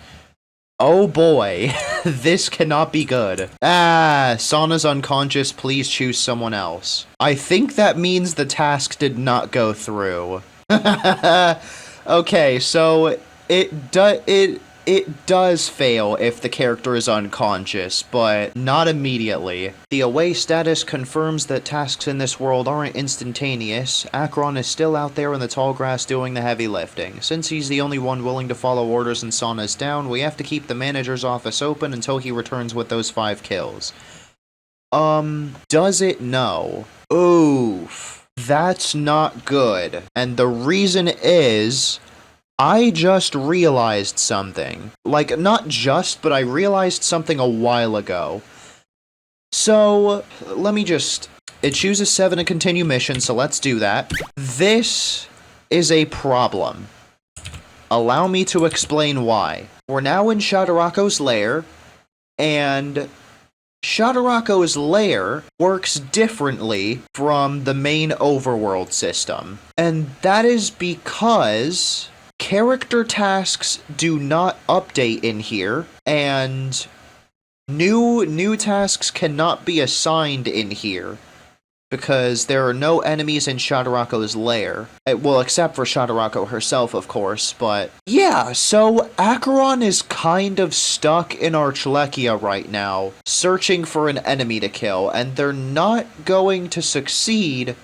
Oh boy, this cannot be good. Ah, Sana's unconscious, please choose someone else. I think that means the task did not go through. Okay, so it does fail if the character is unconscious, but not immediately. The away status confirms that tasks in this world aren't instantaneous. Acheron is still out there in the tall grass doing the heavy lifting. Since he's the only one willing to follow orders and Sana's down, we have to keep the manager's office open until he returns with those 5 kills. Does it know? Oof. That's not good. And the reason is, I just realized something. Like, not just, but I realized something a while ago. So, let me just... It chooses 7 to continue mission, so let's do that. This is a problem. Allow me to explain why. We're now in Shadarako's lair, and Shadarako's lair works differently from the main overworld system. And that is because character tasks do not update in here, and new tasks cannot be assigned in here. because there are no enemies in Shadarako's lair. Well, except for Shadarako herself, of course, but yeah, so Acheron is kind of stuck in Archlekia right now, searching for an enemy to kill, and they're not going to succeed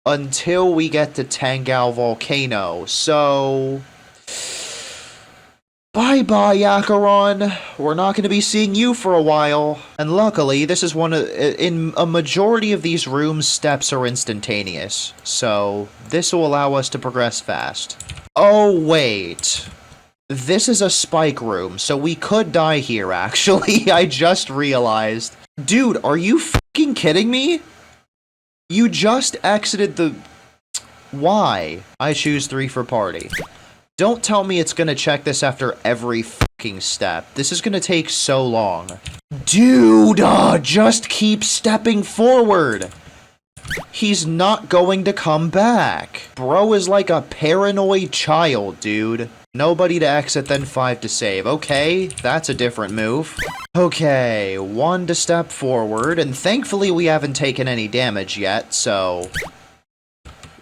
until we get to Tangal Volcano, so bye-bye, Acheron. We're not going to be seeing you for a while. And luckily, this is in a majority of these rooms, steps are instantaneous. So, this will allow us to progress fast. Oh, wait. This is a spike room, so we could die here, actually. I just realized. Dude, are you fucking kidding me? You just exited the... Why? I choose 3 for party. Don't tell me it's gonna check this after every fucking step. This is gonna take so long. Dude, just keep stepping forward. He's not going to come back. Bro is like a paranoid child, dude. Nobody to exit, then 5 to save. Okay, that's a different move. Okay, 1 to step forward, and thankfully we haven't taken any damage yet, so...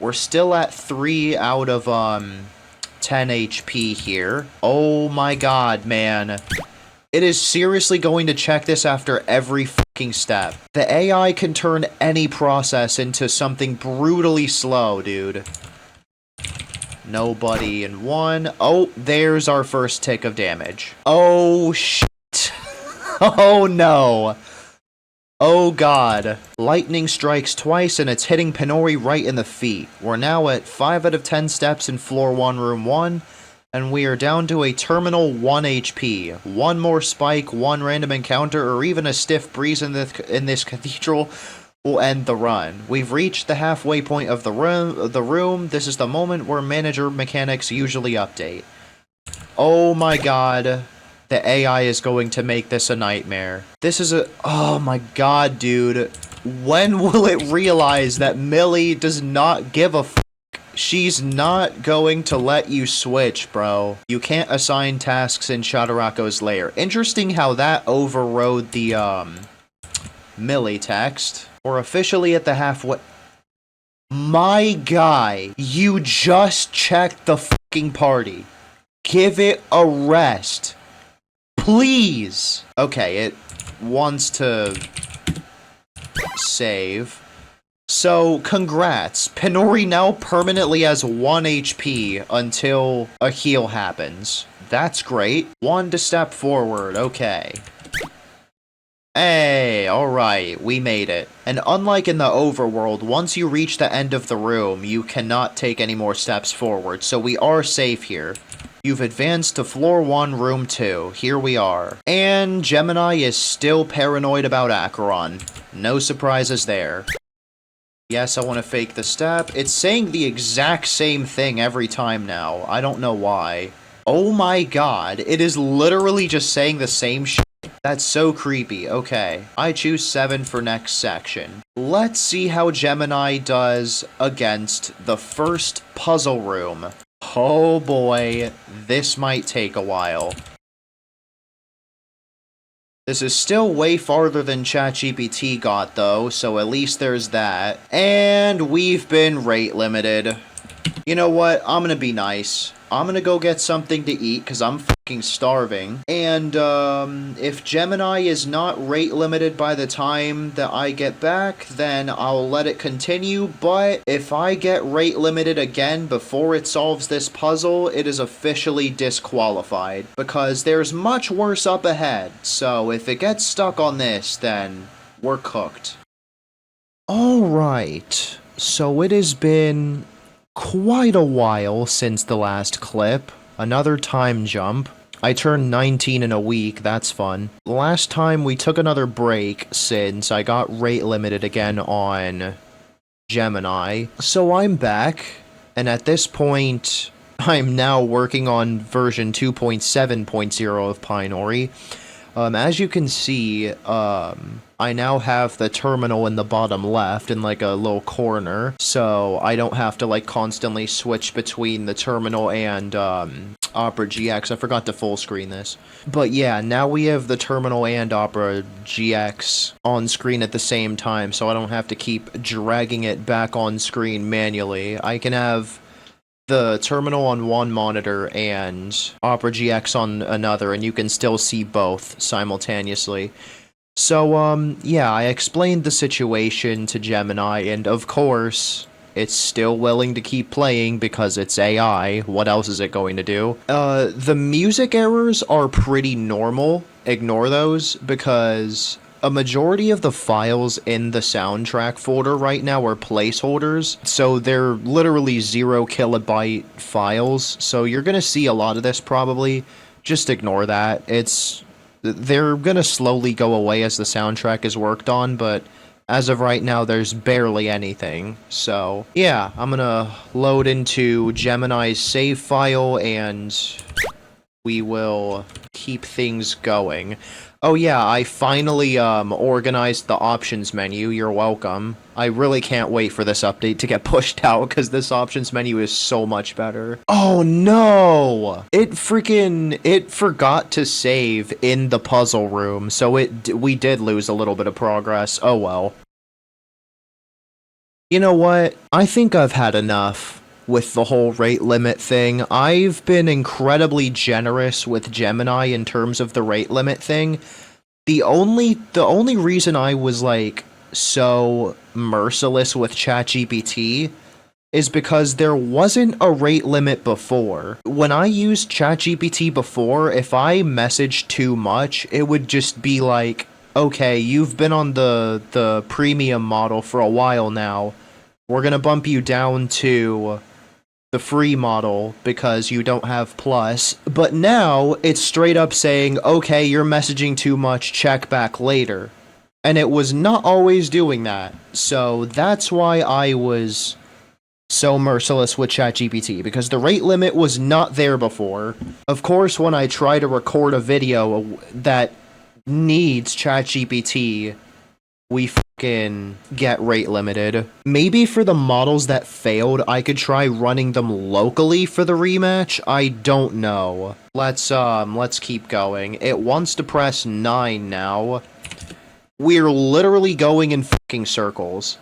We're still at 3 out of, 10 HP here. Oh my god, man. It is seriously going to check this after every fucking step. The AI can turn any process into something brutally slow, dude. Nobody in 1. Oh, there's our first tick of damage. Oh, shit. Oh, no. Oh god. Lightning strikes twice and it's hitting PyNori right in the feet. We're now at 5 out of 10 steps in floor 1, room 1, and we are down to a terminal 1 HP. 1 more spike, 1 random encounter, or even a stiff breeze in this cathedral will end the run. We've reached the halfway point of the room. This is the moment where manager mechanics usually update. Oh my god. The AI is going to make this a nightmare. This is oh my god, dude. When will it realize that Millie does not give a fuck? She's not going to let you switch, bro. You can't assign tasks in Shadarako's lair. Interesting how that overrode the, Millie text. We're officially at the halfway... My guy, you just checked the fucking party. Give it a rest. Please! Okay, it wants to save. So, congrats. PyNori now permanently has 1 HP until a heal happens. That's great. 1 to step forward, okay. Hey, alright, we made it. And unlike in the overworld, once you reach the end of the room, you cannot take any more steps forward, so we are safe here. You've advanced to floor 1, room 2. Here we are. And Gemini is still paranoid about Acheron. No surprises there. Yes, I want to fake the step. It's saying the exact same thing every time now. I don't know why. Oh my god, it is literally just saying the same shit. That's so creepy. Okay, I choose 7 for next section. Let's see how Gemini does against the first puzzle room. Oh boy, this might take a while. This is still way farther than ChatGPT got though, so at least there's that. And we've been rate limited. You know what? I'm gonna be nice. I'm gonna go get something to eat because I'm fucking starving. And if Gemini is not rate limited by the time that I get back, then I'll let it continue. But if I get rate limited again before it solves this puzzle, it is officially disqualified because there's much worse up ahead. So if it gets stuck on this, then we're cooked. Alright, so it has been quite a while since the last clip. Another time jump. I turned 19 in a week, that's fun. Last time we took another break since I got rate limited again on Gemini. So I'm back, and at this point, I'm now working on version 2.7.0 of PyNori. As you can see, I now have the terminal in the bottom left in like a little corner, so I don't have to like constantly switch between the terminal and Opera GX. I forgot to full screen this. But yeah, now we have the terminal and Opera GX on screen at the same time, so I don't have to keep dragging it back on screen manually. I can have the terminal on one monitor and Opera GX on another, and you can still see both simultaneously. So, yeah, I explained the situation to Gemini, and of course, it's still willing to keep playing because it's AI. What else is it going to do? The music errors are pretty normal. Ignore those, because a majority of the files in the soundtrack folder right now are placeholders, so they're literally 0 kilobyte files, so you're gonna see a lot of this probably. Just ignore that. They're gonna slowly go away as the soundtrack is worked on, but as of right now, there's barely anything. So, yeah, I'm gonna load into Gemini's save file, and we will keep things going. Oh yeah, I finally organized the options menu. You're welcome. I really can't wait for this update to get pushed out because this options menu is so much better. Oh no! It forgot to save in the puzzle room, so we did lose a little bit of progress. Oh well. You know what? I think I've had enough with the whole rate limit thing. I've been incredibly generous with Gemini in terms of the rate limit thing. The only reason I was like so merciless with ChatGPT is because there wasn't a rate limit before. When I used ChatGPT before, if I messaged too much, it would just be like, okay, you've been on the premium model for a while now. We're gonna bump you down to the free model because you don't have Plus. But now it's straight up saying, okay, you're messaging too much, check back later. And it was not always doing that. So that's why I was so merciless with ChatGPT, because the rate limit was not there before. Of course, when I try to record a video that needs ChatGPT, we fucking get rate limited. Maybe for the models that failed, I could try running them locally for the rematch. I don't know. Let's keep going. It wants to press 9 now. We're literally going in fucking circles.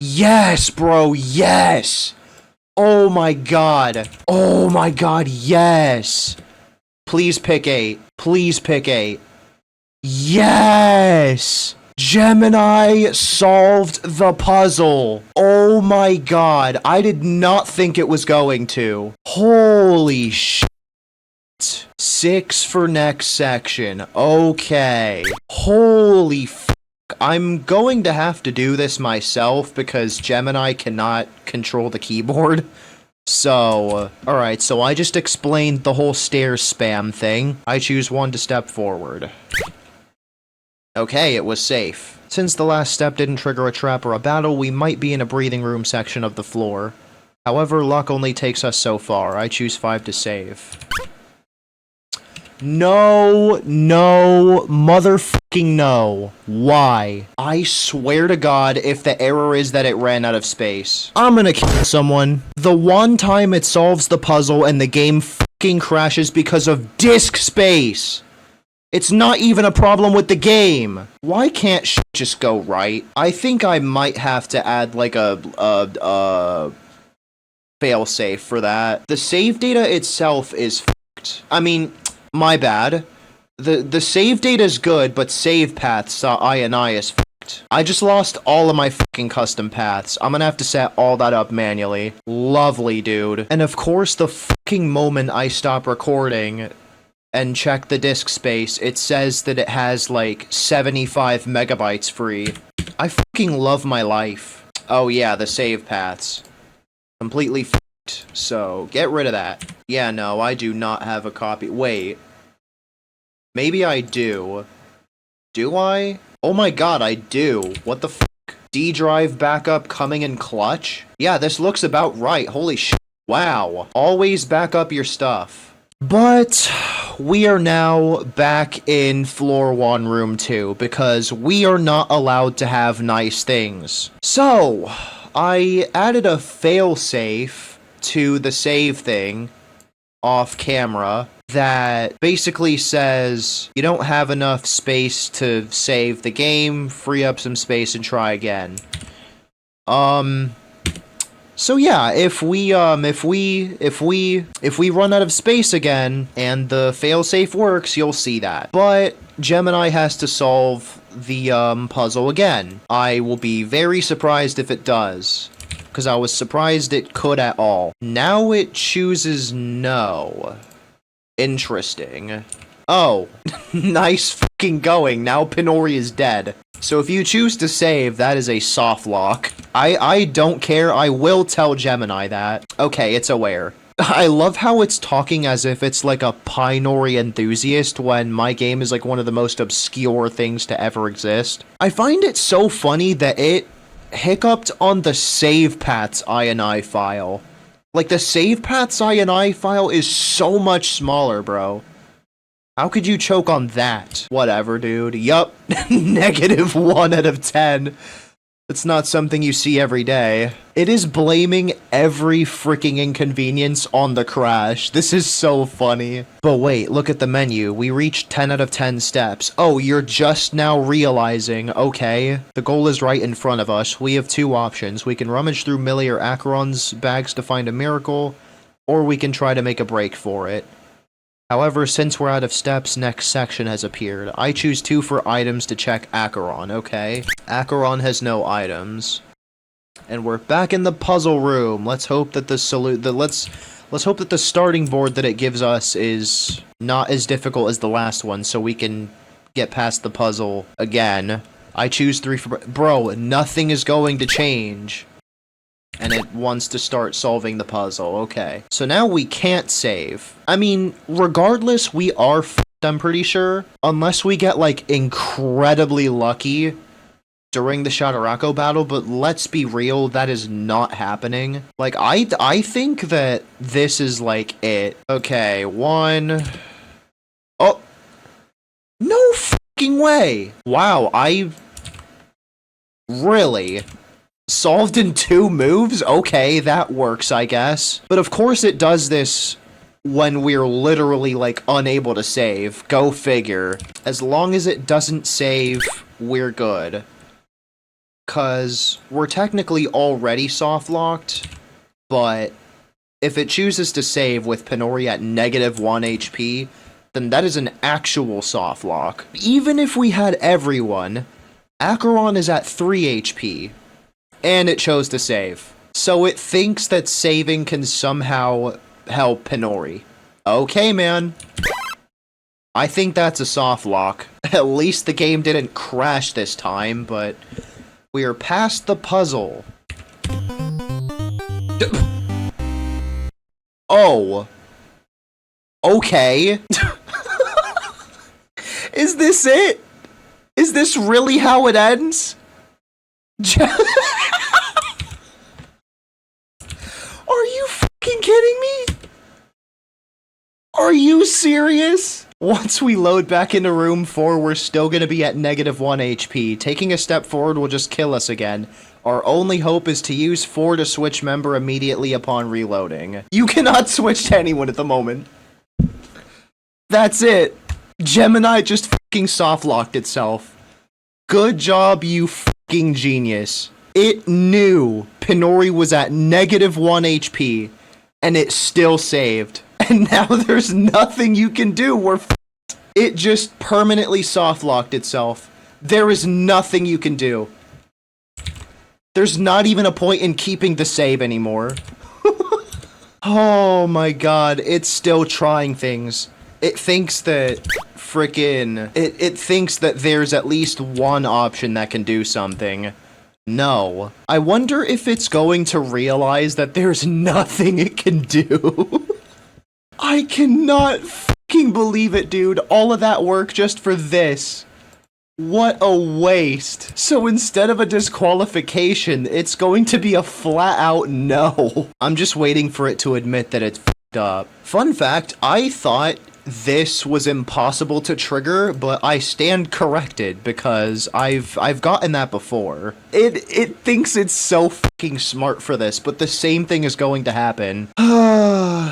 Yes, bro, yes! Oh my god. Oh my god, yes! Please pick 8. Please pick 8. Yes! Gemini solved the puzzle. Oh my god, I did not think it was going to. Holy shit. 6 for next section. Okay. Holy fuck. I'm going to have to do this myself because Gemini cannot control the keyboard. So, alright, so I just explained the whole stairs spam thing. I choose 1 to step forward. Okay, it was safe. Since the last step didn't trigger a trap or a battle, we might be in a breathing room section of the floor. However, luck only takes us so far. I choose 5 to save. No, motherfucking no. Why? I swear to God, if the error is that it ran out of space, I'm gonna kill someone. The one time it solves the puzzle and the game fucking crashes because of disk space. It's not even a problem with the game. Why can't shit just go right? I think I might have to add like a failsafe for that. The save data itself is fucked. I mean, my bad. The save data is good, but save paths I is fucked. I just lost all of my fucking custom paths. I'm gonna have to set all that up manually. Lovely, dude. And of course, the fucking moment I stop recording and check the disk space, it says that it has like 75 megabytes free. I fucking love my life. Oh yeah, the save paths. Completely f***ed, so get rid of that. Yeah, no, I do not have a copy. Wait. Maybe I do. Do I? Oh my god, I do. What the fuck? D drive backup coming in clutch? Yeah, this looks about right. Holy shit. Wow. Always back up your stuff. But we are now back in floor 1, room 2, because we are not allowed to have nice things. So, I added a failsafe to the save thing off camera that basically says you don't have enough space to save the game, free up some space and try again. So yeah, if we run out of space again and the failsafe works, you'll see that. But Gemini has to solve the puzzle again. I will be very surprised if it does, because I was surprised it could at all. Now it chooses no. Interesting. Oh, nice fucking going. Now PyNori is dead. So if you choose to save, that is a soft lock. I don't care. I will tell Gemini that. Okay, it's aware. I love how it's talking as if it's like a PyNori enthusiast when my game is like one of the most obscure things to ever exist. I find it so funny that it hiccuped on the save paths INI file. Like, the save paths INI file is so much smaller, bro. How could you choke on that? Whatever, dude. Yup. -1 out of 10. It's not something you see every day. It is blaming every freaking inconvenience on the crash. This is so funny. But wait, look at the menu. We reached 10 out of 10 steps. Oh, you're just now realizing. Okay. The goal is right in front of us. We have 2 options. We can rummage through Millie or Acheron's bags to find a miracle, or we can try to make a break for it. However, since we're out of steps, next section has appeared. I choose 2 for items to check Acheron, okay? Acheron has no items. And we're back in the puzzle room. Let's hope that let's hope that the starting board that it gives us is not as difficult as the last one, so we can get past the puzzle again. I choose 3 for... Bro, nothing is going to change. And it wants to start solving the puzzle. Okay. So now we can't save. I mean, regardless, we are f***ed, I'm pretty sure. Unless we get, like, incredibly lucky during the Shadarako battle, but let's be real, that is not happening. Like, I think that this is, like, it. Okay, 1... Oh! No f***ing way! Wow, Really? Solved in 2 moves? Okay, that works, I guess. But of course it does this when we're literally, like, unable to save. Go figure. As long as it doesn't save, we're good. 'Cause we're technically already soft-locked, but if it chooses to save with PyNori at -1 HP, then that is an actual soft lock. Even if we had everyone, Acheron is at 3 HP. And it chose to save. So it thinks that saving can somehow help PyNori. Okay, man. I think that's a soft lock. At least the game didn't crash this time, but we are past the puzzle. Oh. Okay. Is this it? Is this really how it ends? Are you fucking kidding me? Are you serious? Once we load back into room 4, we're still gonna be at -1 HP. Taking a step forward will just kill us again. Our only hope is to use 4 to switch member immediately upon reloading. You cannot switch to anyone at the moment. That's it. Gemini just fucking soft-locked itself. Good job, you fucking genius. It knew PyNori was at -1 HP, and it still saved. And now there's nothing you can do, we're f***ed. It just permanently soft-locked itself. There is nothing you can do. There's not even a point in keeping the save anymore. Oh my god, it's still trying things. It thinks that it thinks that there's at least one option that can do something. No. I wonder if it's going to realize that there's nothing it can do. I cannot fucking believe it, dude. All of that work just for this. What a waste. So instead of a disqualification, it's going to be a flat-out no. I'm just waiting for it to admit that it's f***ed up. Fun fact, I thought this was impossible to trigger, but I stand corrected because I've gotten that before. It thinks it's so fucking smart for this, but the same thing is going to happen.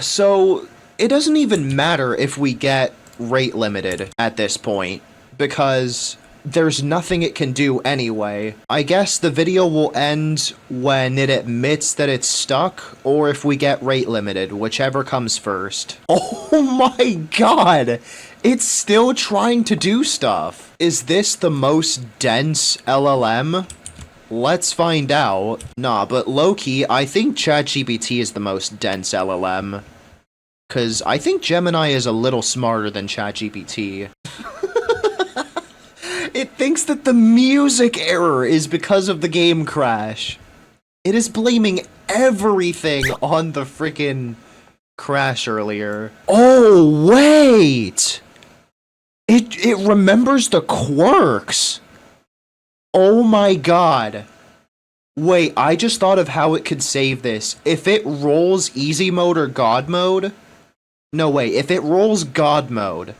So it doesn't even matter if we get rate limited at this point, because there's nothing it can do anyway. I guess the video will end when it admits that it's stuck, or if we get rate limited, whichever comes first. Oh my god! It's still trying to do stuff! Is this the most dense LLM? Let's find out. Nah, but low-key, I think ChatGPT is the most dense LLM. Cause I think Gemini is a little smarter than ChatGPT. It thinks that the music error is because of the game crash. It is blaming everything on the freaking crash earlier. Oh, wait! It remembers the quirks. Oh my god. Wait, I just thought of how it could save this. If it rolls easy mode or god mode... No, wait, if it rolls god mode,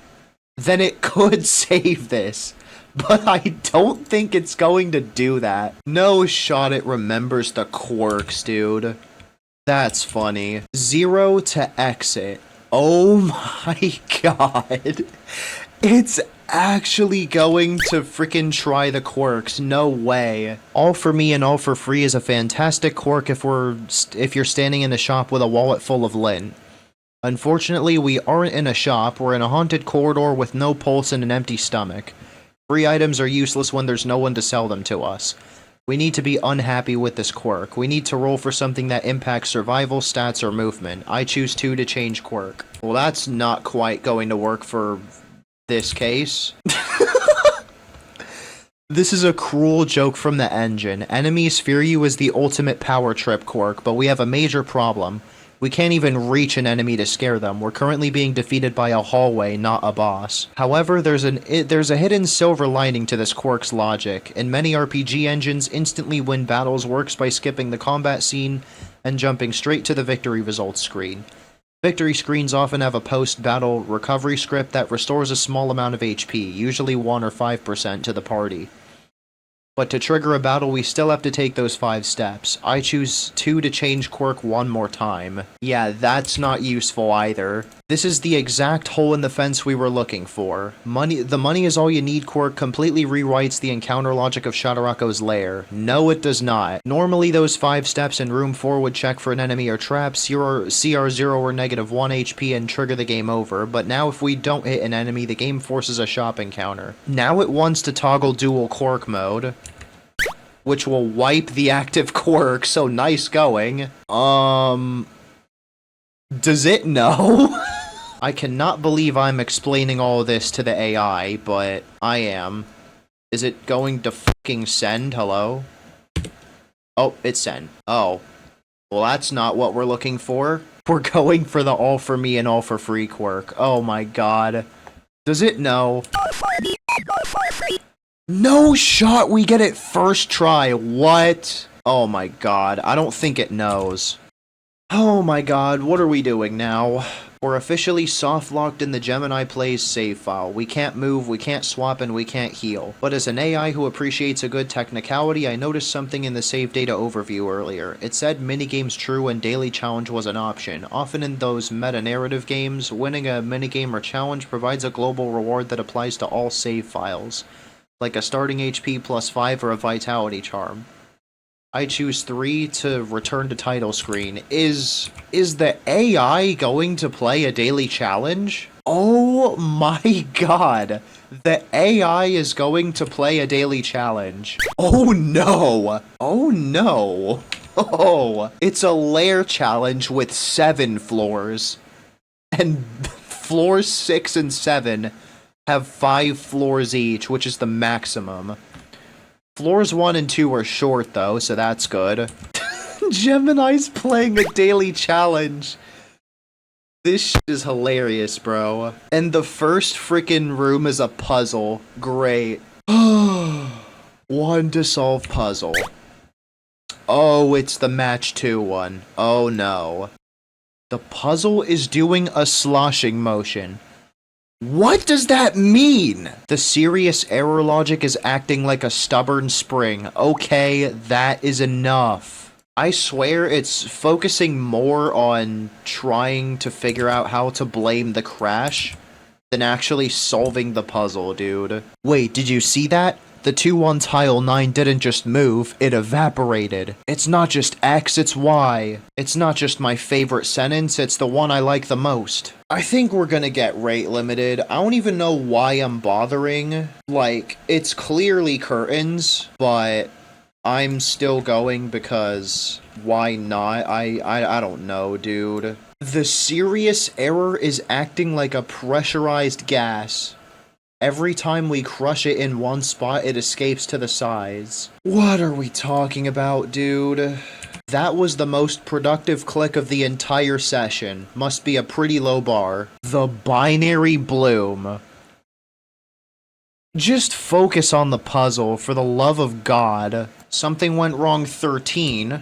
then it could save this. But I don't think it's going to do that. No shot it remembers the quirks, dude. That's funny. 0 to exit. Oh my god. It's actually going to freaking try the quirks. No way. All for me and all for free is a fantastic quirk if you're standing in a shop with a wallet full of lint. Unfortunately, we aren't in a shop. We're in a haunted corridor with no pulse and an empty stomach. Free items are useless when there's no one to sell them to us. We need to be unhappy with this quirk. We need to roll for something that impacts survival, stats, or movement. I choose 2 to change quirk. Well, that's not quite going to work for this case. This is a cruel joke from the engine. Enemies fear you as the ultimate power trip quirk, but we have a major problem. We can't even reach an enemy to scare them. We're currently being defeated by a hallway, not a boss. However, there's a hidden silver lining to this quirk's logic. In many RPG engines, instantly win battles works by skipping the combat scene and jumping straight to the victory results screen. Victory screens often have a post-battle recovery script that restores a small amount of HP, usually 1 or 5% to the party. But to trigger a battle, we still have to take those 5 steps. I choose 2 to change quirk 1 more time. Yeah, that's not useful either. This is the exact hole in the fence we were looking for. The money is all you need quirk completely rewrites the encounter logic of Shadarako's lair. No, it does not. Normally, those 5 steps in room 4 would check for an enemy or trap, CR 0 or negative 1 HP and trigger the game over, but now if we don't hit an enemy, the game forces a shop encounter. Now it wants to toggle dual quirk mode, which will wipe the active quirk, so nice going. Does it know? I cannot believe I'm explaining all this to the AI, but I am. Is it going to fucking send? Hello? Oh, it sent. Oh. Well, that's not what we're looking for. We're going for the all for me and all for free quirk. Oh my god. Does it know? No shot we get it first try. What? Oh my god. I don't think it knows. Oh my god, what are we doing now? We're officially soft-locked in the Gemini Plays save file. We can't move, we can't swap, and we can't heal. But as an AI who appreciates a good technicality, I noticed something in the save data overview earlier. It said minigames true and daily challenge was an option. Often in those meta-narrative games, winning a minigame or challenge provides a global reward that applies to all save files, like a starting HP plus 5 or a vitality charm. I choose 3 to return to title screen. Is the AI going to play a daily challenge? Oh my god. The AI is going to play a daily challenge. Oh no. Oh no. Oh. It's a lair challenge with 7 floors. And floors 6 and 7 have 5 floors each, which is the maximum. Floors 1 and 2 are short, though, so that's good. Gemini's playing a daily challenge. This shit is hilarious, bro. And the first freaking room is a puzzle. Great. 1 to solve puzzle. Oh, it's the match 2 one. Oh no. The puzzle is doing a sloshing motion. What does that mean? The serious error logic is acting like a stubborn spring. Okay, that is enough. I swear it's focusing more on trying to figure out how to blame the crash than actually solving the puzzle, dude. Wait, did you see that? The 2 on tile 9 didn't just move, it evaporated. It's not just X, it's Y. It's not just my favorite sentence, it's the one I like the most. I think we're gonna get rate limited. I don't even know why I'm bothering. Like, it's clearly curtains, but I'm still going because why not? I don't know, dude. The serious error is acting like a pressurized gas. Every time we crush it in one spot, it escapes to the sides. What are we talking about, dude? That was the most productive click of the entire session. Must be a pretty low bar. The binary bloom. Just focus on the puzzle, for the love of God. Something went wrong 13.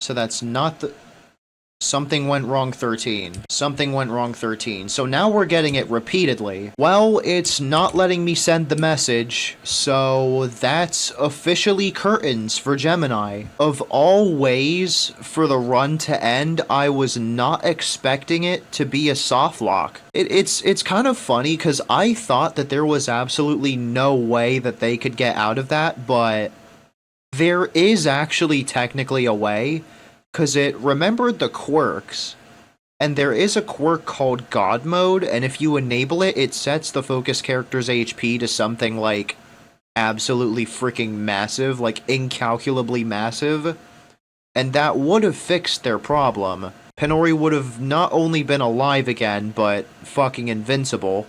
So that's not the... Something went wrong 13. Something went wrong 13. So now we're getting it repeatedly. Well, it's not letting me send the message, so that's officially curtains for Gemini. Of all ways for the run to end, I was not expecting it to be a soft lock. It's kind of funny because I thought that there was absolutely no way that they could get out of that, but there is actually technically a way. Because it remembered the quirks, and there is a quirk called God Mode, and if you enable it, it sets the focus character's HP to something like absolutely freaking massive, like incalculably massive, and that would have fixed their problem. PyNori would have not only been alive again, but fucking invincible.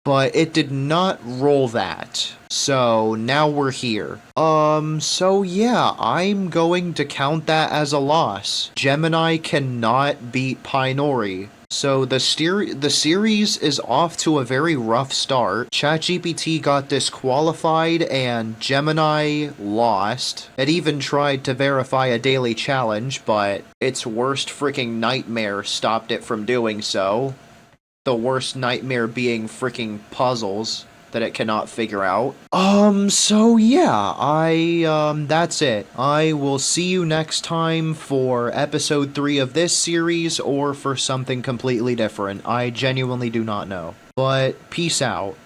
But it did not roll that. So now we're here. So yeah, I'm going to count that as a loss. Gemini cannot beat PyNori. So the series is off to a very rough start. ChatGPT got disqualified and Gemini lost. It even tried to verify a daily challenge, but its worst freaking nightmare stopped it from doing so. The worst nightmare being freaking puzzles that it cannot figure out. So yeah, that's it. I will see you next time for episode 3 of this series or for something completely different. I genuinely do not know. But peace out.